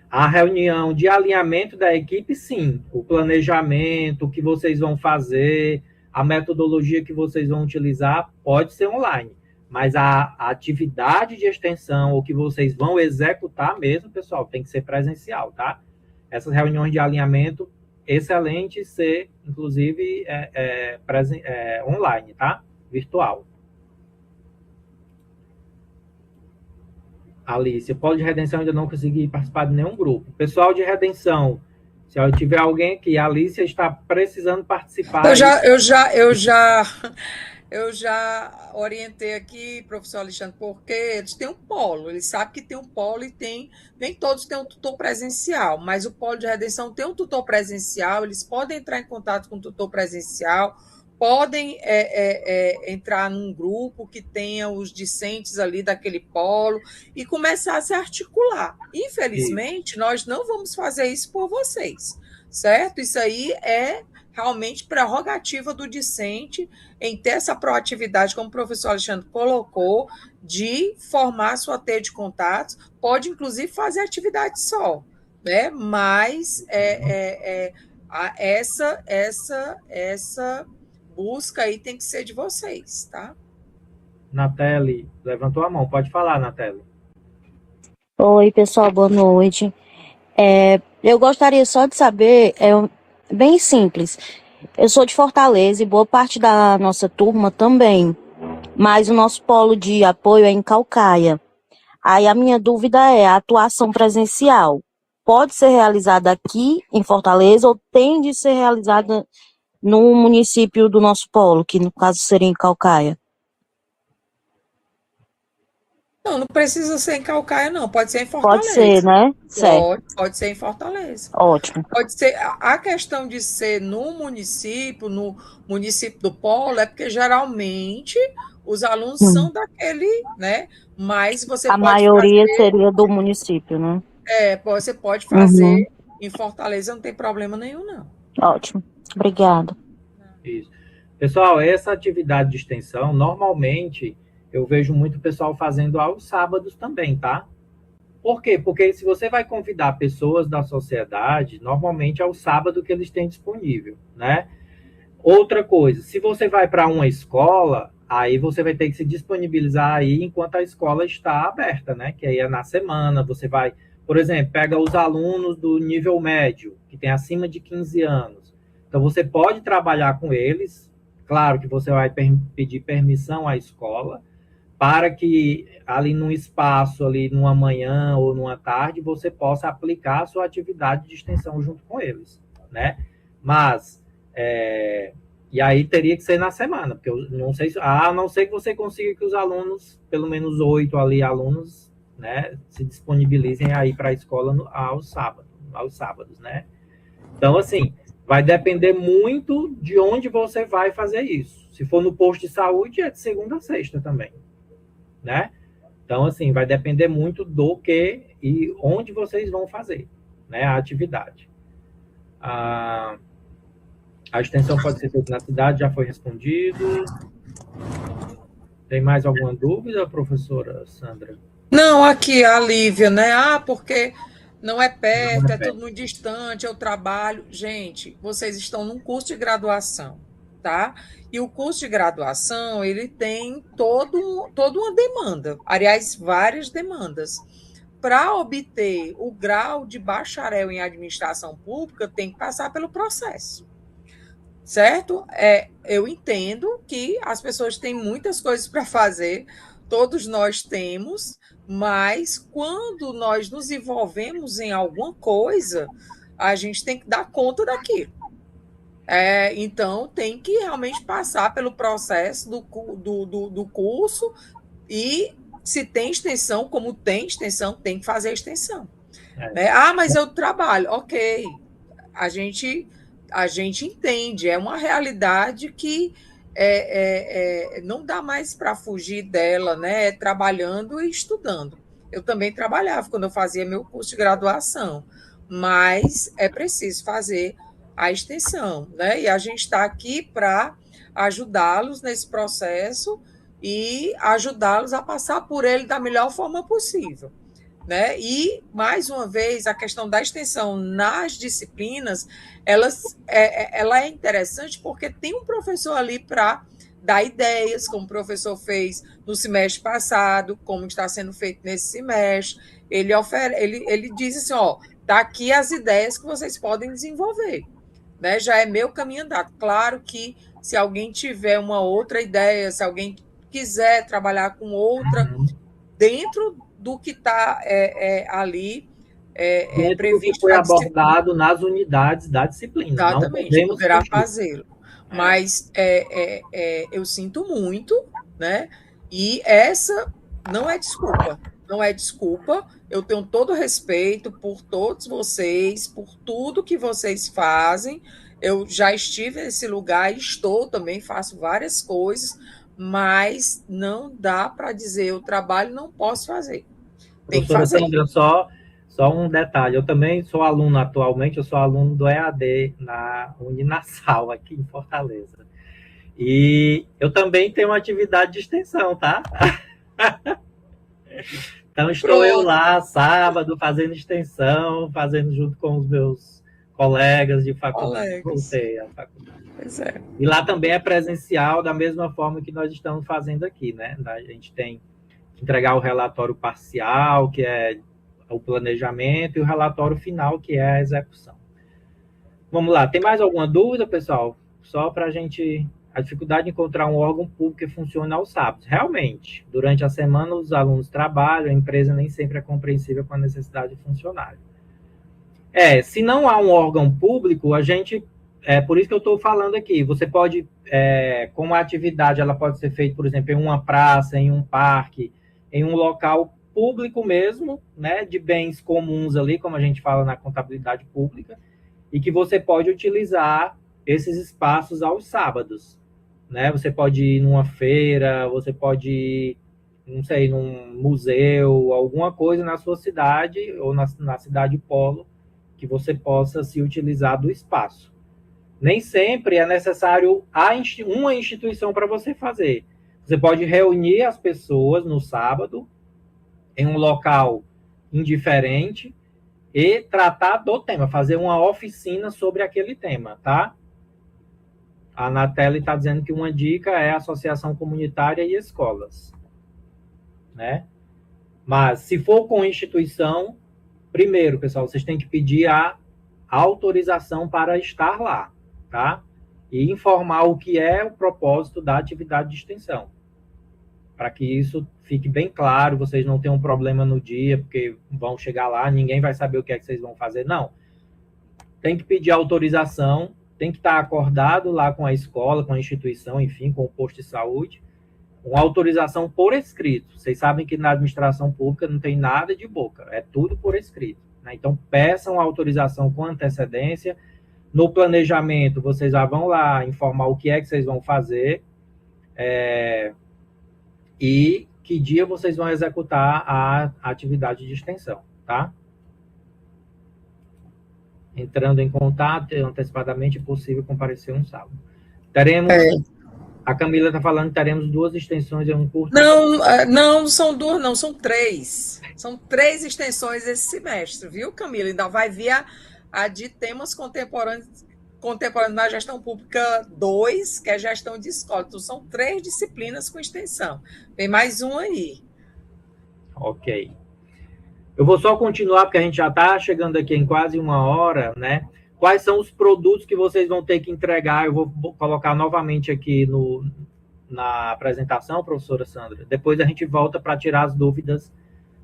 A reunião de alinhamento da equipe, sim. O planejamento, o que vocês vão fazer, a metodologia que vocês vão utilizar, pode ser online. Mas a atividade de extensão, o que vocês vão executar mesmo, pessoal, tem que ser presencial, tá? Essas reuniões de alinhamento, excelente ser, inclusive, online, tá? Virtual. Alice, polo de redenção ainda não consegui participar de nenhum grupo. Pessoal de redenção, se eu tiver alguém aqui, a Alice está precisando participar. Eu já orientei aqui, professor Alexandre, porque eles têm um polo, eles sabem que tem um polo e nem todos têm um tutor presencial, mas o polo de redenção tem um tutor presencial, eles podem entrar em contato com o tutor presencial, podem entrar num grupo que tenha os discentes ali daquele polo e começar a se articular. Infelizmente, nós não vamos fazer isso por vocês, certo? Isso aí é realmente prerrogativa do discente em ter essa proatividade, como o professor Alexandre colocou, de formar sua teia de contatos, pode inclusive fazer atividade só, né? Mas essa busca aí tem que ser de vocês, tá? Natelle levantou a mão, pode falar, Natelle. Oi, pessoal, boa noite. Eu gostaria só de saber, bem simples, eu sou de Fortaleza e boa parte da nossa turma também, mas o nosso polo de apoio é em Caucaia. Aí a minha dúvida é, a atuação presencial pode ser realizada aqui em Fortaleza ou tem de ser realizada no município do nosso polo, que no caso seria em Caucaia? Não precisa ser em Caucaia, não. Pode ser em Fortaleza. Pode ser, né? Certo. Pode ser em Fortaleza. Ótimo. Pode ser. A questão de ser no município do polo, é porque geralmente os alunos são daquele, né? Mas você a pode maioria fazer, seria do município, né? Você pode fazer em Fortaleza, não tem problema nenhum, não. Ótimo. Obrigada. Isso. Pessoal, essa atividade de extensão, normalmente, eu vejo muito pessoal fazendo aos sábados também, tá? Por quê? Porque se você vai convidar pessoas da sociedade, normalmente é o sábado que eles têm disponível, né? Outra coisa, se você vai para uma escola, aí você vai ter que se disponibilizar aí enquanto a escola está aberta, né? Que aí é na semana, você vai, por exemplo, pega os alunos do nível médio, que tem acima de 15 anos. Então, você pode trabalhar com eles, claro que você vai pedir permissão à escola, para que ali num espaço, ali numa manhã ou numa tarde, você possa aplicar a sua atividade de extensão junto com eles, né? Mas, e aí teria que ser na semana, porque eu não sei, a não ser que você consiga que os alunos, pelo menos 8 ali alunos, né, se disponibilizem aí para a escola aos sábados, né? Então, assim, vai depender muito de onde você vai fazer isso. Se for no posto de saúde, é de segunda a sexta também, né? Então, assim, vai depender muito do que e onde vocês vão fazer, né, a atividade. A extensão pode ser feita na cidade, já foi respondido. Tem mais alguma dúvida, professora Sandra? Não, aqui a Lívia, né? Porque não é perto, é tudo muito distante, eu trabalho. Gente, vocês estão num curso de graduação, tá? E o curso de graduação, ele tem toda uma demanda, aliás, várias demandas. Para obter o grau de bacharel em administração pública, tem que passar pelo processo, certo? Eu entendo que as pessoas têm muitas coisas para fazer, todos nós temos, mas quando nós nos envolvemos em alguma coisa, a gente tem que dar conta daquilo. Então, tem que realmente passar pelo processo do curso e, se tem extensão, como tem extensão, tem que fazer a extensão. Né? Mas eu trabalho. Ok, a gente entende, é uma realidade que não dá mais para fugir dela, né? Trabalhando e estudando. Eu também trabalhava quando eu fazia meu curso de graduação, mas é preciso fazer a extensão, né? E a gente está aqui para ajudá-los nesse processo e ajudá-los a passar por ele da melhor forma possível. Né? E, mais uma vez, a questão da extensão nas disciplinas, ela é interessante porque tem um professor ali para dar ideias, como o professor fez no semestre passado, como está sendo feito nesse semestre. Ele diz assim, tá aqui as ideias que vocês podem desenvolver. Né? Já é meu caminho andado. Claro que se alguém tiver uma outra ideia, se alguém quiser trabalhar com outra, dentro do que está ali Dentro do que previsto foi na disciplina. abordado nas unidades da disciplina. Não Exatamente, podemos poderá fugir. fazê-lo. Mas eu sinto muito, né? E essa não é desculpa. Não é desculpa. Eu tenho todo respeito por todos vocês, por tudo que vocês fazem. Eu já estive nesse lugar e estou também, faço várias coisas, mas não dá para dizer eu trabalho, não posso fazer. Tem que Professora fazer. Sandra, só um detalhe. Eu também sou aluno atualmente, eu sou aluno do EAD na Uninasal, aqui em Fortaleza. E eu também tenho uma atividade de extensão, tá? Então, estou eu lá, sábado, fazendo extensão, fazendo junto com os meus colegas de faculdade. Voltei à faculdade. Pois é. E lá também é presencial, da mesma forma que nós estamos fazendo aqui, né? A gente tem que entregar o relatório parcial, que é o planejamento, e o relatório final, que é a execução. Vamos lá, tem mais alguma dúvida, pessoal? Só para a gente... A dificuldade de encontrar um órgão público que funcione aos sábados. Realmente, durante a semana os alunos trabalham, a empresa nem sempre é compreensível com a necessidade de funcionário. Se não há um órgão público, a gente... por isso que eu estou falando aqui. Você pode, como a atividade, ela pode ser feita, por exemplo, em uma praça, em um parque, em um local público mesmo, né, de bens comuns ali, como a gente fala na contabilidade pública, e que você pode utilizar esses espaços aos sábados, né? Você pode ir numa feira, você pode ir, não sei, num museu, alguma coisa na sua cidade ou na cidade polo que você possa se utilizar do espaço. Nem sempre é necessário uma instituição para você fazer. Você pode reunir as pessoas no sábado em um local indiferente e tratar do tema, fazer uma oficina sobre aquele tema, tá? A Anatel está dizendo que uma dica é a associação comunitária e escolas, né? Mas, se for com instituição, primeiro, pessoal, vocês têm que pedir a autorização para estar lá, tá? E informar o que é o propósito da atividade de extensão, para que isso fique bem claro, vocês não tenham problema no dia, porque vão chegar lá, ninguém vai saber o que é que vocês vão fazer, não. Tem que pedir autorização, tem que estar acordado lá com a escola, com a instituição, enfim, com o posto de saúde, uma autorização por escrito. Vocês sabem que na administração pública não tem nada de boca, é tudo por escrito, né? Então, peçam a autorização com antecedência. No planejamento, vocês já vão lá informar o que é que vocês vão fazer e que dia vocês vão executar a atividade de extensão, tá? Entrando em contato antecipadamente, é possível comparecer um sábado. Teremos... A Camila está falando que teremos 2 extensões em um curso. Não são 2, não, são 3. São 3 extensões esse semestre, viu, Camila? Ainda vai vir a de temas contemporâneos na gestão pública 2, que é gestão de escola. Então, são 3 disciplinas com extensão. Tem mais um aí. Ok. Eu vou só continuar, porque a gente já está chegando aqui em quase 1 hora, né? Quais são os produtos que vocês vão ter que entregar? Eu vou colocar novamente aqui na apresentação, professora Sandra. Depois a gente volta para tirar as dúvidas,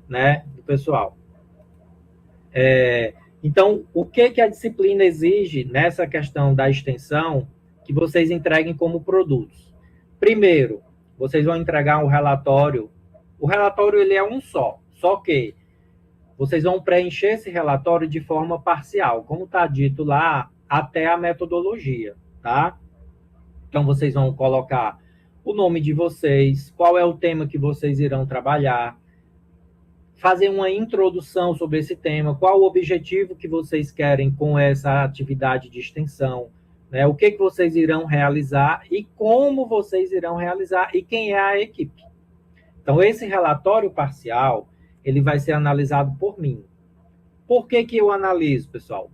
né, do pessoal. Então, o que a disciplina exige nessa questão da extensão que vocês entreguem como produtos? Primeiro, vocês vão entregar um relatório. O relatório ele é um só que vocês vão preencher esse relatório de forma parcial, como está dito lá, até a metodologia, tá? Então, vocês vão colocar o nome de vocês, qual é o tema que vocês irão trabalhar, fazer uma introdução sobre esse tema, qual o objetivo que vocês querem com essa atividade de extensão, né? O que vocês irão realizar e como vocês irão realizar e quem é a equipe. Então, esse relatório parcial, ele vai ser analisado por mim. Por que eu analiso, pessoal?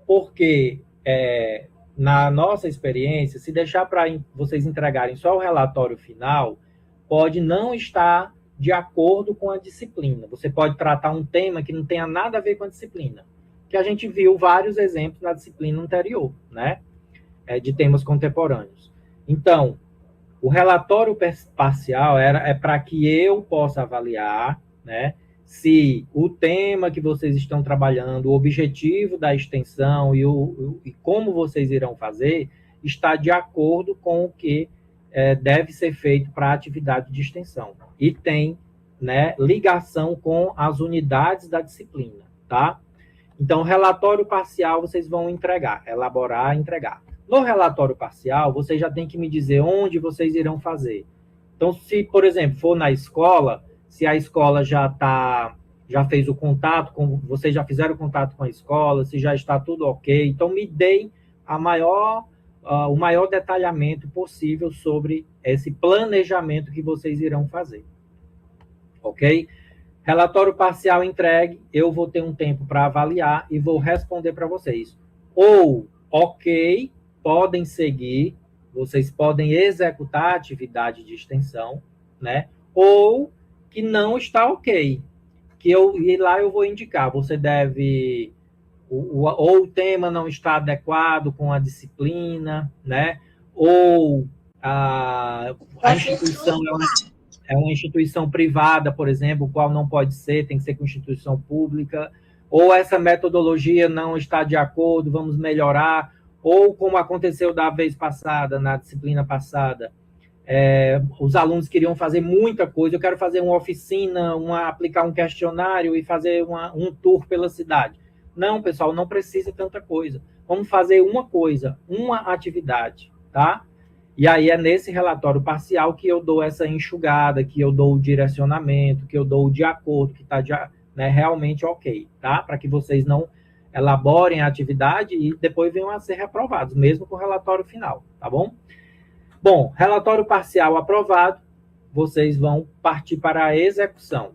Porque, na nossa experiência, se deixar para vocês entregarem só o relatório final, pode não estar de acordo com a disciplina. Você pode tratar um tema que não tenha nada a ver com a disciplina, que a gente viu vários exemplos na disciplina anterior, né? De temas contemporâneos. Então, o relatório parcial é para que eu possa avaliar, né, se o tema que vocês estão trabalhando, o objetivo da extensão e como vocês irão fazer, está de acordo com o que deve ser feito para a atividade de extensão. E tem, né, ligação com as unidades da disciplina, tá? Então, relatório parcial vocês vão entregar, elaborar e entregar. No relatório parcial, vocês já tem que me dizer onde vocês irão fazer. Então, se, por exemplo, for na escola, se a escola já fez o contato, vocês já fizeram o contato com a escola, se já está tudo ok, então me deem o maior detalhamento possível sobre esse planejamento que vocês irão fazer. Ok? Relatório parcial entregue, eu vou ter um tempo para avaliar e vou responder para vocês. Ou, ok, podem seguir, vocês podem executar a atividade de extensão, né? Ou que não está ok. E lá eu vou indicar, você deve... Ou o tema não está adequado com a disciplina, né? Ou a instituição é uma instituição privada, por exemplo, qual não pode ser, tem que ser com instituição pública, ou essa metodologia não está de acordo, vamos melhorar, ou como aconteceu da vez passada, na disciplina passada, os alunos queriam fazer muita coisa, eu quero fazer uma oficina, aplicar um questionário e fazer um tour pela cidade. Não, pessoal, não precisa tanta coisa. Vamos fazer uma coisa, uma atividade, tá? E aí é nesse relatório parcial que eu dou essa enxugada, que eu dou o direcionamento, que eu dou o de acordo, que está realmente ok, tá? Para que vocês não elaborem a atividade e depois venham a ser reprovados, mesmo com o relatório final, tá bom? Bom, relatório parcial aprovado, vocês vão partir para a execução.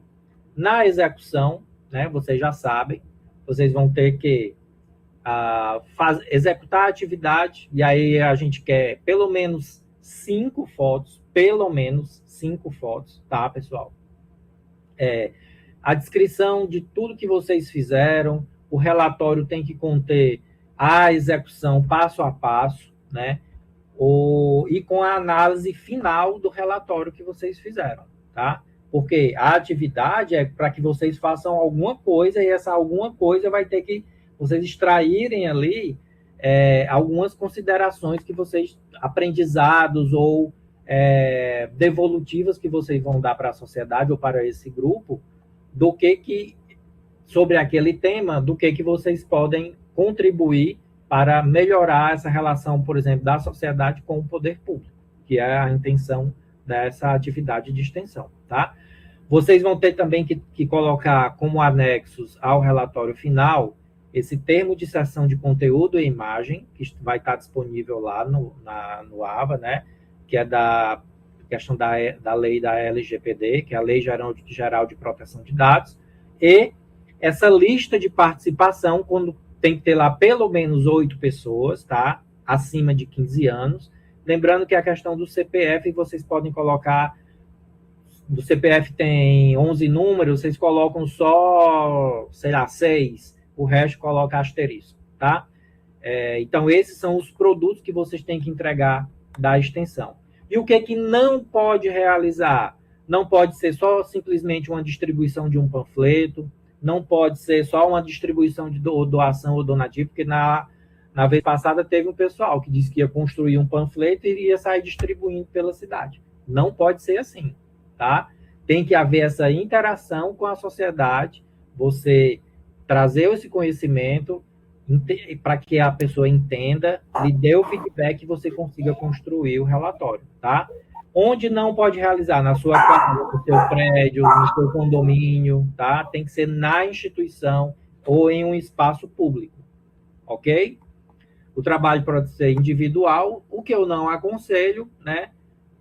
Na execução, né, vocês já sabem, vocês vão ter que executar a atividade, e aí a gente quer pelo menos 5 fotos, tá, pessoal? A descrição de tudo que vocês fizeram, o relatório tem que conter a execução passo a passo, né? E com a análise final do relatório que vocês fizeram, tá? Porque a atividade é para que vocês façam alguma coisa, e essa alguma coisa vai ter que vocês extraírem ali algumas considerações que vocês, aprendizados ou devolutivas que vocês vão dar para a sociedade ou para esse grupo, sobre aquele tema, do que vocês podem contribuir para melhorar essa relação, por exemplo, da sociedade com o poder público, que é a intenção dessa atividade de extensão, tá? Vocês vão ter também que colocar como anexos ao relatório final esse termo de cessão de conteúdo e imagem, que vai estar disponível lá no AVA, né? Que é da questão da lei da LGPD, que é a Lei Geral de Proteção de Dados, e essa lista de participação, quando tem que ter lá pelo menos 8 pessoas, tá? Acima de 15 anos. Lembrando que a questão do CPF, vocês podem colocar, do CPF tem 11 números, vocês colocam só, sei lá, 6, o resto coloca asterisco, tá? Então, esses são os produtos que vocês têm que entregar da extensão. E o que não pode realizar? Não pode ser só simplesmente uma distribuição de um panfleto, não pode ser só uma distribuição de doação ou donativo, porque na vez passada teve um pessoal que disse que ia construir um panfleto e iria sair distribuindo pela cidade. Não pode ser assim, tá? Tem que haver essa interação com a sociedade, você trazer esse conhecimento para que a pessoa entenda, lhe dê o feedback e você consiga construir o relatório, tá? Onde não pode realizar? Na sua casa, no seu prédio, no seu condomínio, tá? Tem que ser na instituição ou em um espaço público, ok? O trabalho pode ser individual, o que eu não aconselho, né?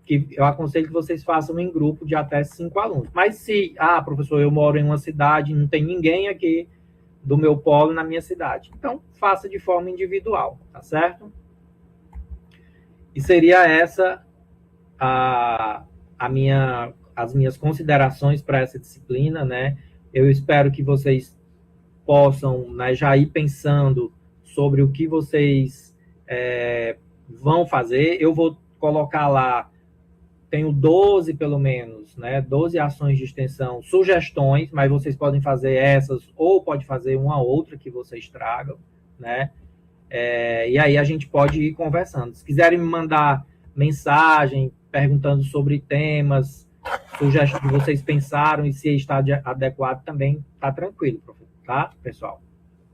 Que eu aconselho que vocês façam em grupo de até 5 alunos. Mas se, professor, eu moro em uma cidade, não tem ninguém aqui do meu polo na minha cidade. Então, faça de forma individual, tá certo? E seria essa as minhas considerações para essa disciplina, né? Eu espero que vocês possam, né, já ir pensando sobre o que vocês vão fazer. Eu vou colocar lá, tenho 12, pelo menos, né? 12 ações de extensão, sugestões, mas vocês podem fazer essas ou pode fazer uma outra que vocês tragam, né? E aí a gente pode ir conversando. Se quiserem me mandar mensagem perguntando sobre temas, sugestões que vocês pensaram e se está adequado também, tá tranquilo, tá, pessoal?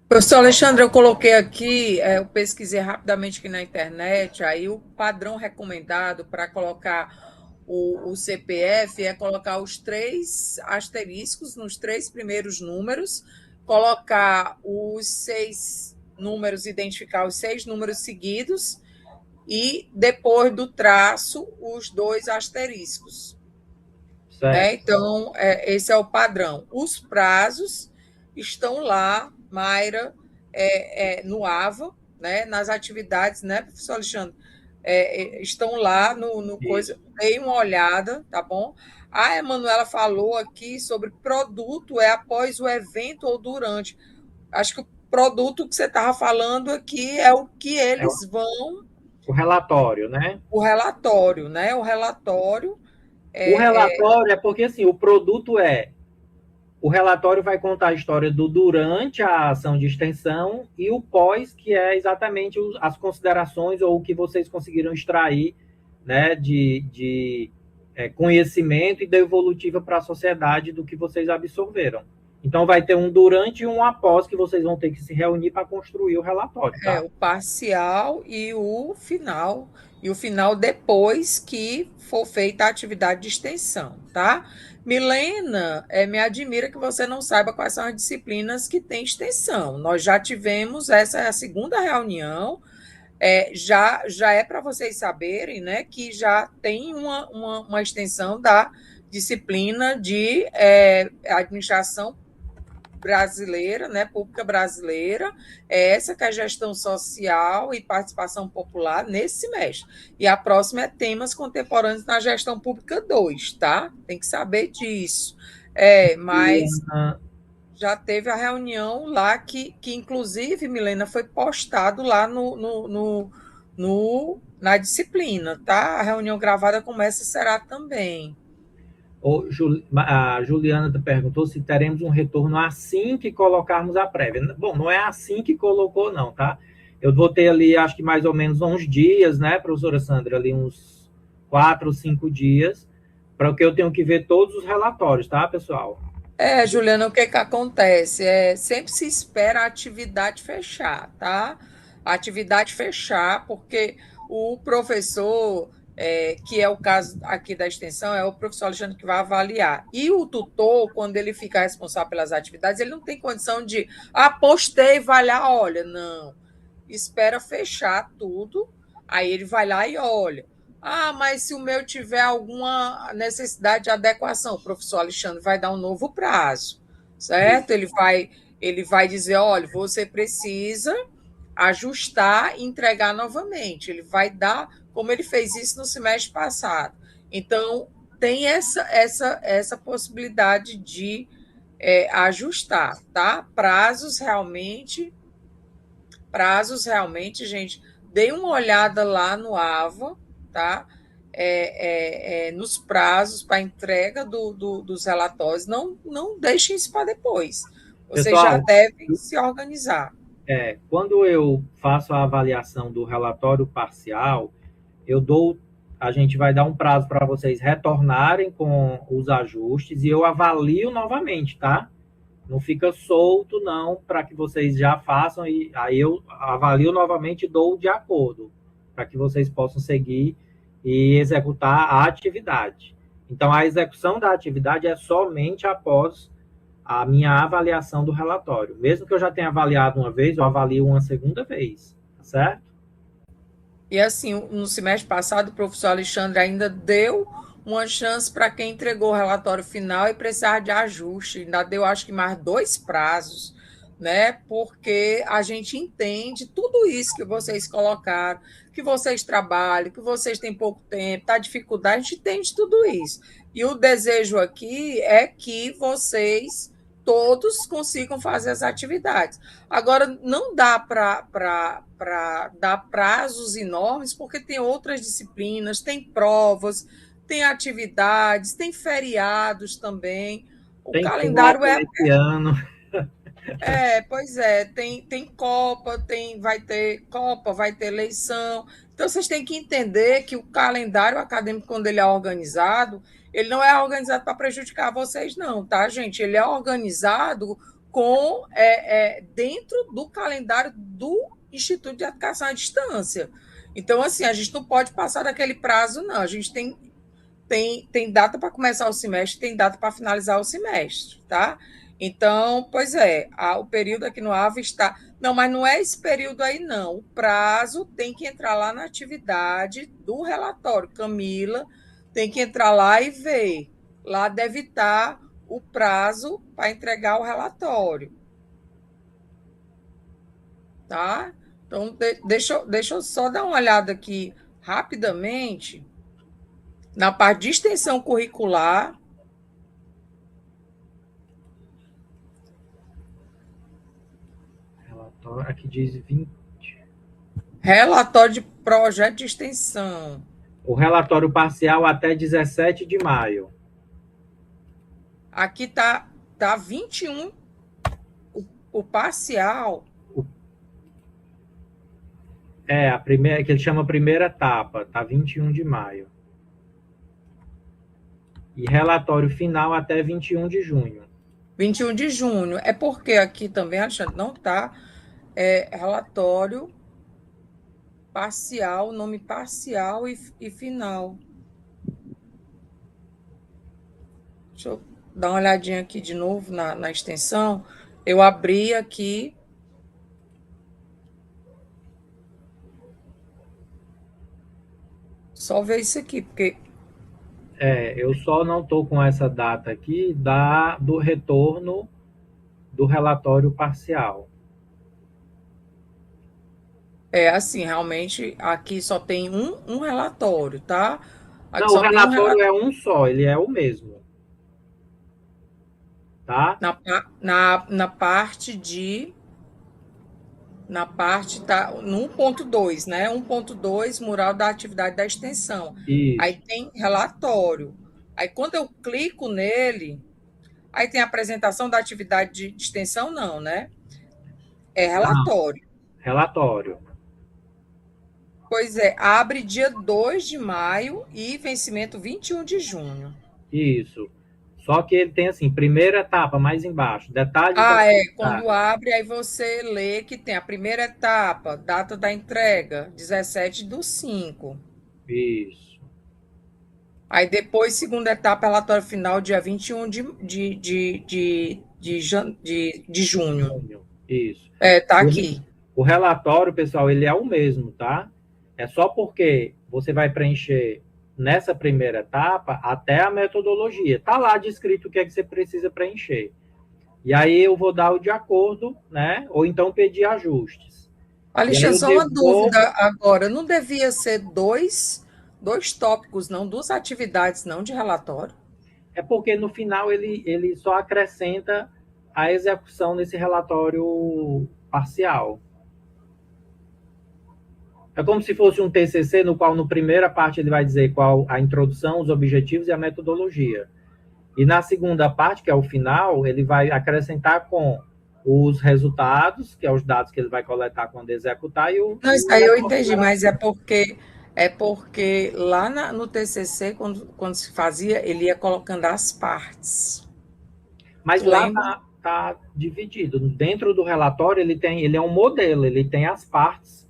Professor Alexandre, eu coloquei aqui, eu pesquisei rapidamente aqui na internet, aí o padrão recomendado para colocar o CPF é colocar os 3 asteriscos nos 3 primeiros números, colocar os 6 números, identificar os 6 números seguidos e depois do traço os 2 asteriscos. Então, esse é o padrão. Os prazos estão lá, Mayra, no AVA, né, nas atividades, né, professor Alexandre? Estão lá no coisa, dei uma olhada, tá bom? A Emanuela falou aqui sobre produto após o evento ou durante. Acho que o produto que você estava falando aqui é o que eles vão... O relatório, né? O relatório, né? O relatório... O relatório é porque, assim, o produto o relatório vai contar a história do durante a ação de extensão e o pós, que é exatamente as considerações ou o que vocês conseguiram extrair, né, de conhecimento e devolutiva para a sociedade do que vocês absorveram. Então, vai ter um durante e um após que vocês vão ter que se reunir para construir o relatório. Tá? O parcial e o final. E o final depois que for feita a atividade de extensão, tá? Milena, me admira que você não saiba quais são as disciplinas que têm extensão. Nós já tivemos, essa é a segunda reunião, já é para vocês saberem, né, que já tem uma extensão da disciplina de administração brasileira, né, pública brasileira, essa que é a gestão social e participação popular nesse semestre. E a próxima é temas contemporâneos na gestão pública 2, tá? Tem que saber disso. Mas já teve a reunião lá que inclusive, Milena, foi postado lá na disciplina, tá? A reunião gravada começa será também. A Juliana perguntou se teremos um retorno assim que colocarmos a prévia. Bom, não é assim que colocou, não, tá? Eu vou ter ali, acho que mais ou menos uns dias, né, professora Sandra? Ali uns 4 ou 5 dias, para que eu tenho que ver todos os relatórios, tá, pessoal? Juliana, o que acontece? Sempre se espera a atividade fechar, tá? A atividade fechar, porque o professor... que é o caso aqui da extensão, é o professor Alexandre que vai avaliar. E o tutor, quando ele fica responsável pelas atividades, ele não tem condição de, postei, vai lá, olha, não. Espera fechar tudo, aí ele vai lá e olha. Mas se o meu tiver alguma necessidade de adequação, o professor Alexandre vai dar um novo prazo, certo? Ele vai dizer, olha, você precisa ajustar e entregar novamente. Ele vai dar, como ele fez isso no semestre passado. Então, tem essa possibilidade de ajustar, tá? Prazos realmente, gente, dê uma olhada lá no AVA, tá? Nos prazos para entrega dos relatórios, não deixem isso para depois. Vocês já devem se organizar. Quando eu faço a avaliação do relatório parcial, a gente vai dar um prazo para vocês retornarem com os ajustes e eu avalio novamente, tá? Não fica solto, não, para que vocês já façam e aí eu avalio novamente e dou de acordo, para que vocês possam seguir e executar a atividade. Então, a execução da atividade é somente após a minha avaliação do relatório. Mesmo que eu já tenha avaliado uma vez, eu avalio uma segunda vez, tá certo? E assim, no semestre passado, o professor Alexandre ainda deu uma chance para quem entregou o relatório final e precisar de ajuste. Ainda deu, acho que, mais 2 prazos, né? Porque a gente entende tudo isso que vocês colocaram, que vocês trabalham, que vocês têm pouco tempo, tá dificuldade, a gente entende tudo isso. E o desejo aqui é que vocês todos consigam fazer as atividades. Agora, não dá para dar prazos enormes, porque tem outras disciplinas, tem provas, tem atividades, tem feriados também. O Tem calendário Copa esse ano. pois é, tem Copa, vai ter Copa, vai ter eleição. Então, vocês têm que entender que o calendário acadêmico, quando ele é organizado, ele não é organizado para prejudicar vocês, não, tá, gente? Ele é organizado com dentro do calendário do Instituto de Educação à Distância. Então, assim, a gente não pode passar daquele prazo, não. A gente tem data para começar o semestre, tem data para finalizar o semestre, tá? Então, pois é, o período aqui no AVE está. Não, mas não é esse período aí, não. O prazo tem que entrar lá na atividade do relatório. Camila tem que entrar lá e ver. Lá deve estar o prazo para entregar o relatório. Tá? Então, deixa eu só dar uma olhada aqui rapidamente na parte de extensão curricular. Relatório, aqui diz 20. Relatório de projeto de extensão. O relatório parcial até 17 de maio. Aqui tá 21 o parcial. A primeira, que ele chama primeira etapa, tá 21 de maio. E relatório final até 21 de junho. 21 de junho. É porque aqui também, Alexandre, não tá relatório parcial, nome parcial e final. Deixa eu dar uma olhadinha aqui de novo na extensão. Eu abri aqui. Só ver isso aqui, porque Eu só não estou com essa data aqui do retorno do relatório parcial. assim, realmente, aqui só tem um relatório, tá? Aqui Não, só o tem relatório é um só, ele é o mesmo. Tá? na parte de. Na parte, tá no 1.2, né? 1.2, mural da atividade da extensão. Isso. Aí tem relatório. Aí quando eu clico nele, aí tem a apresentação da atividade de extensão, não, né? É relatório. Não, relatório. Pois é, abre dia 2 de maio e vencimento 21 de junho. Isso. Só que ele tem assim, primeira etapa, mais embaixo, detalhes. Quando abre, aí você lê que tem a primeira etapa, data da entrega, 17/5. Isso. Aí depois, segunda etapa, relatório final, dia 21 de junho. Isso. Tá aqui. O relatório, pessoal, ele é o mesmo, tá? É só porque você vai preencher nessa primeira etapa até a metodologia. Tá lá descrito o que é que você precisa preencher. E aí eu vou dar o de acordo, né? Ou então pedir ajustes. Alexandre, só uma dúvida agora. Não devia ser dois tópicos, não? Duas atividades, não, de relatório? É porque no final ele só acrescenta a execução nesse relatório parcial. É como se fosse um TCC, no qual, na primeira parte, ele vai dizer qual a introdução, os objetivos e a metodologia. E na segunda parte, que é o final, ele vai acrescentar com os resultados, que é os dados que ele vai coletar quando executar, e o... Não, isso aí eu entendi, mas é porque lá no TCC, quando se fazia, ele ia colocando as partes. Mas lá está dividido. Dentro do relatório, ele é um modelo, ele tem as partes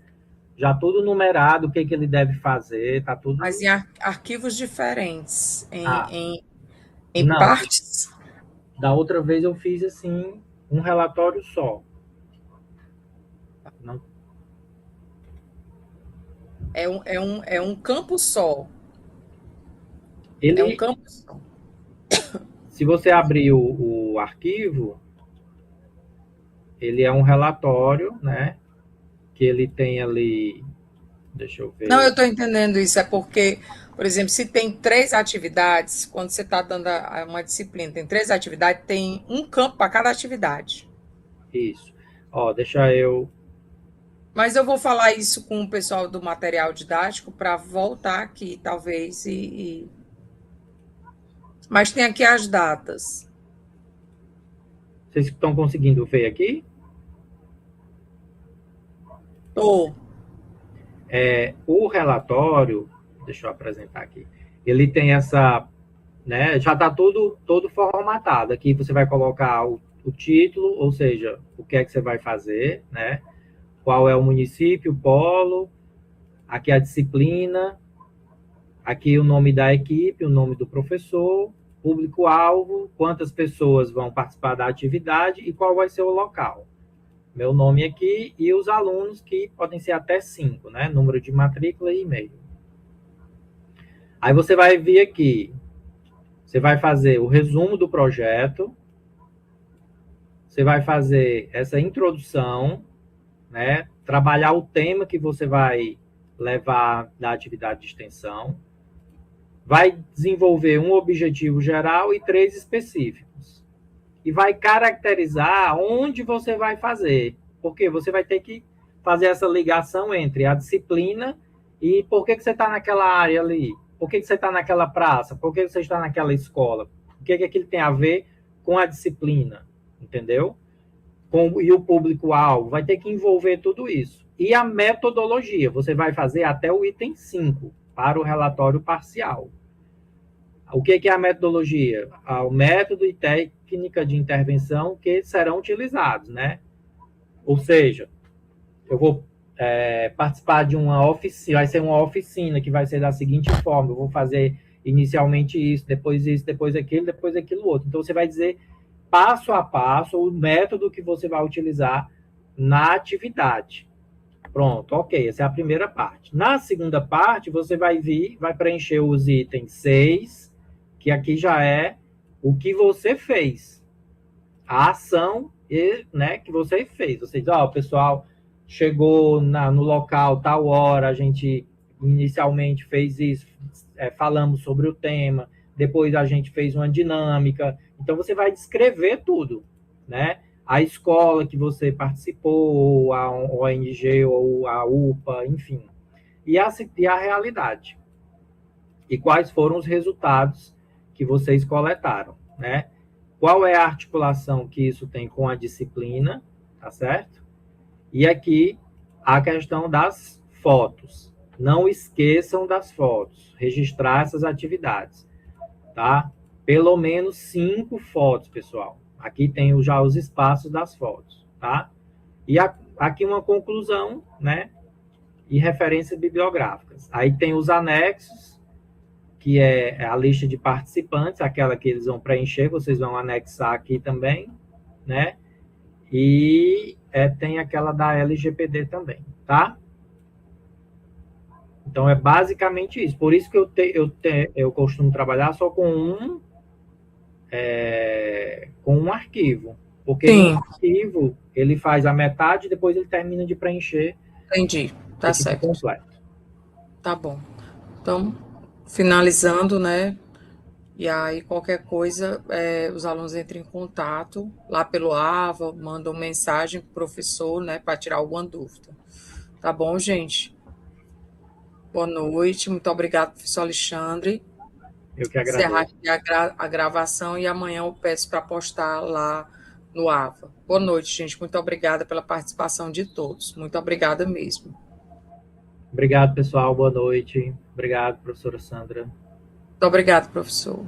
já tudo numerado, o que ele deve fazer, tá tudo... Mas em arquivos diferentes, em não, partes. Da outra vez eu fiz, assim, um relatório só. Não. É um campo só. É um campo só. Se você abrir o arquivo, ele é um relatório, né? Que ele tem ali... Deixa eu ver. Não, eu estou entendendo isso. É porque, por exemplo, se tem 3 atividades, quando você está dando uma disciplina, tem 3 atividades, tem um campo para cada atividade. Isso. Deixa eu... Mas eu vou falar isso com o pessoal do material didático para voltar aqui, talvez, e Mas tem aqui as datas. Vocês estão conseguindo ver aqui? Tô. O relatório, deixa eu apresentar aqui, ele tem essa, né, já está todo formatado. Aqui você vai colocar o título, ou seja, o que é que você vai fazer, né? Qual é o município, o polo, aqui a disciplina, aqui o nome da equipe, o nome do professor, público-alvo, quantas pessoas vão participar da atividade e qual vai ser o local. Meu nome aqui e os alunos, que podem ser até 5, né? Número de matrícula e e-mail. Aí você vai vir aqui, você vai fazer o resumo do projeto, você vai fazer essa introdução, né? Trabalhar o tema que você vai levar da atividade de extensão, vai desenvolver um objetivo geral e 3 específicos. E vai caracterizar onde você vai fazer, porque você vai ter que fazer essa ligação entre a disciplina e por que você está naquela área ali, por que você está naquela praça, por que você está naquela escola, o que aquilo tem a ver com a disciplina, entendeu? E o público-alvo, vai ter que envolver tudo isso. E a metodologia, você vai fazer até o item 5, para o relatório parcial. O que é a metodologia? O método e técnica de intervenção que serão utilizados, né? Ou seja, eu vou participar de uma oficina, vai ser uma oficina que vai ser da seguinte forma: eu vou fazer inicialmente isso, depois aquilo outro. Então, você vai dizer passo a passo o método que você vai utilizar na atividade. Pronto, ok, essa é a primeira parte. Na segunda parte, você vai preencher os itens 6, que aqui já é o que você fez, a ação, né, que você fez. Você diz, o pessoal chegou no local, tal hora, a gente inicialmente fez isso, falamos sobre o tema, depois a gente fez uma dinâmica. Então, você vai descrever tudo, né? A escola que você participou, a ONG ou a UPA, enfim. E a realidade. E quais foram os resultados que vocês coletaram, né? Qual é a articulação que isso tem com a disciplina, tá certo? E aqui a questão das fotos. Não esqueçam das fotos, registrar essas atividades, tá? Pelo menos 5 fotos, pessoal. Aqui tem já os espaços das fotos, tá? E aqui uma conclusão, né? E referências bibliográficas. Aí tem os anexos, que é a lista de participantes, aquela que eles vão preencher, vocês vão anexar aqui também, né? E tem aquela da LGPD também, tá? Então, é basicamente isso. Por isso que eu costumo trabalhar só com um arquivo. Porque no arquivo, ele faz a metade e depois ele termina de preencher. Entendi, tá certo. Completo. Tá bom. Então, finalizando, né? E aí, qualquer coisa, os alunos entram em contato lá pelo AVA, mandam mensagem para o professor, né, para tirar alguma dúvida. Tá bom, gente? Boa noite, muito obrigado, professor Alexandre. Eu que agradeço. Encerrar aqui a gravação e amanhã eu peço para postar lá no AVA. Boa noite, gente. Muito obrigada pela participação de todos. Muito obrigada mesmo. Obrigado, pessoal. Boa noite. Obrigado, professora Sandra. Muito obrigado, professor.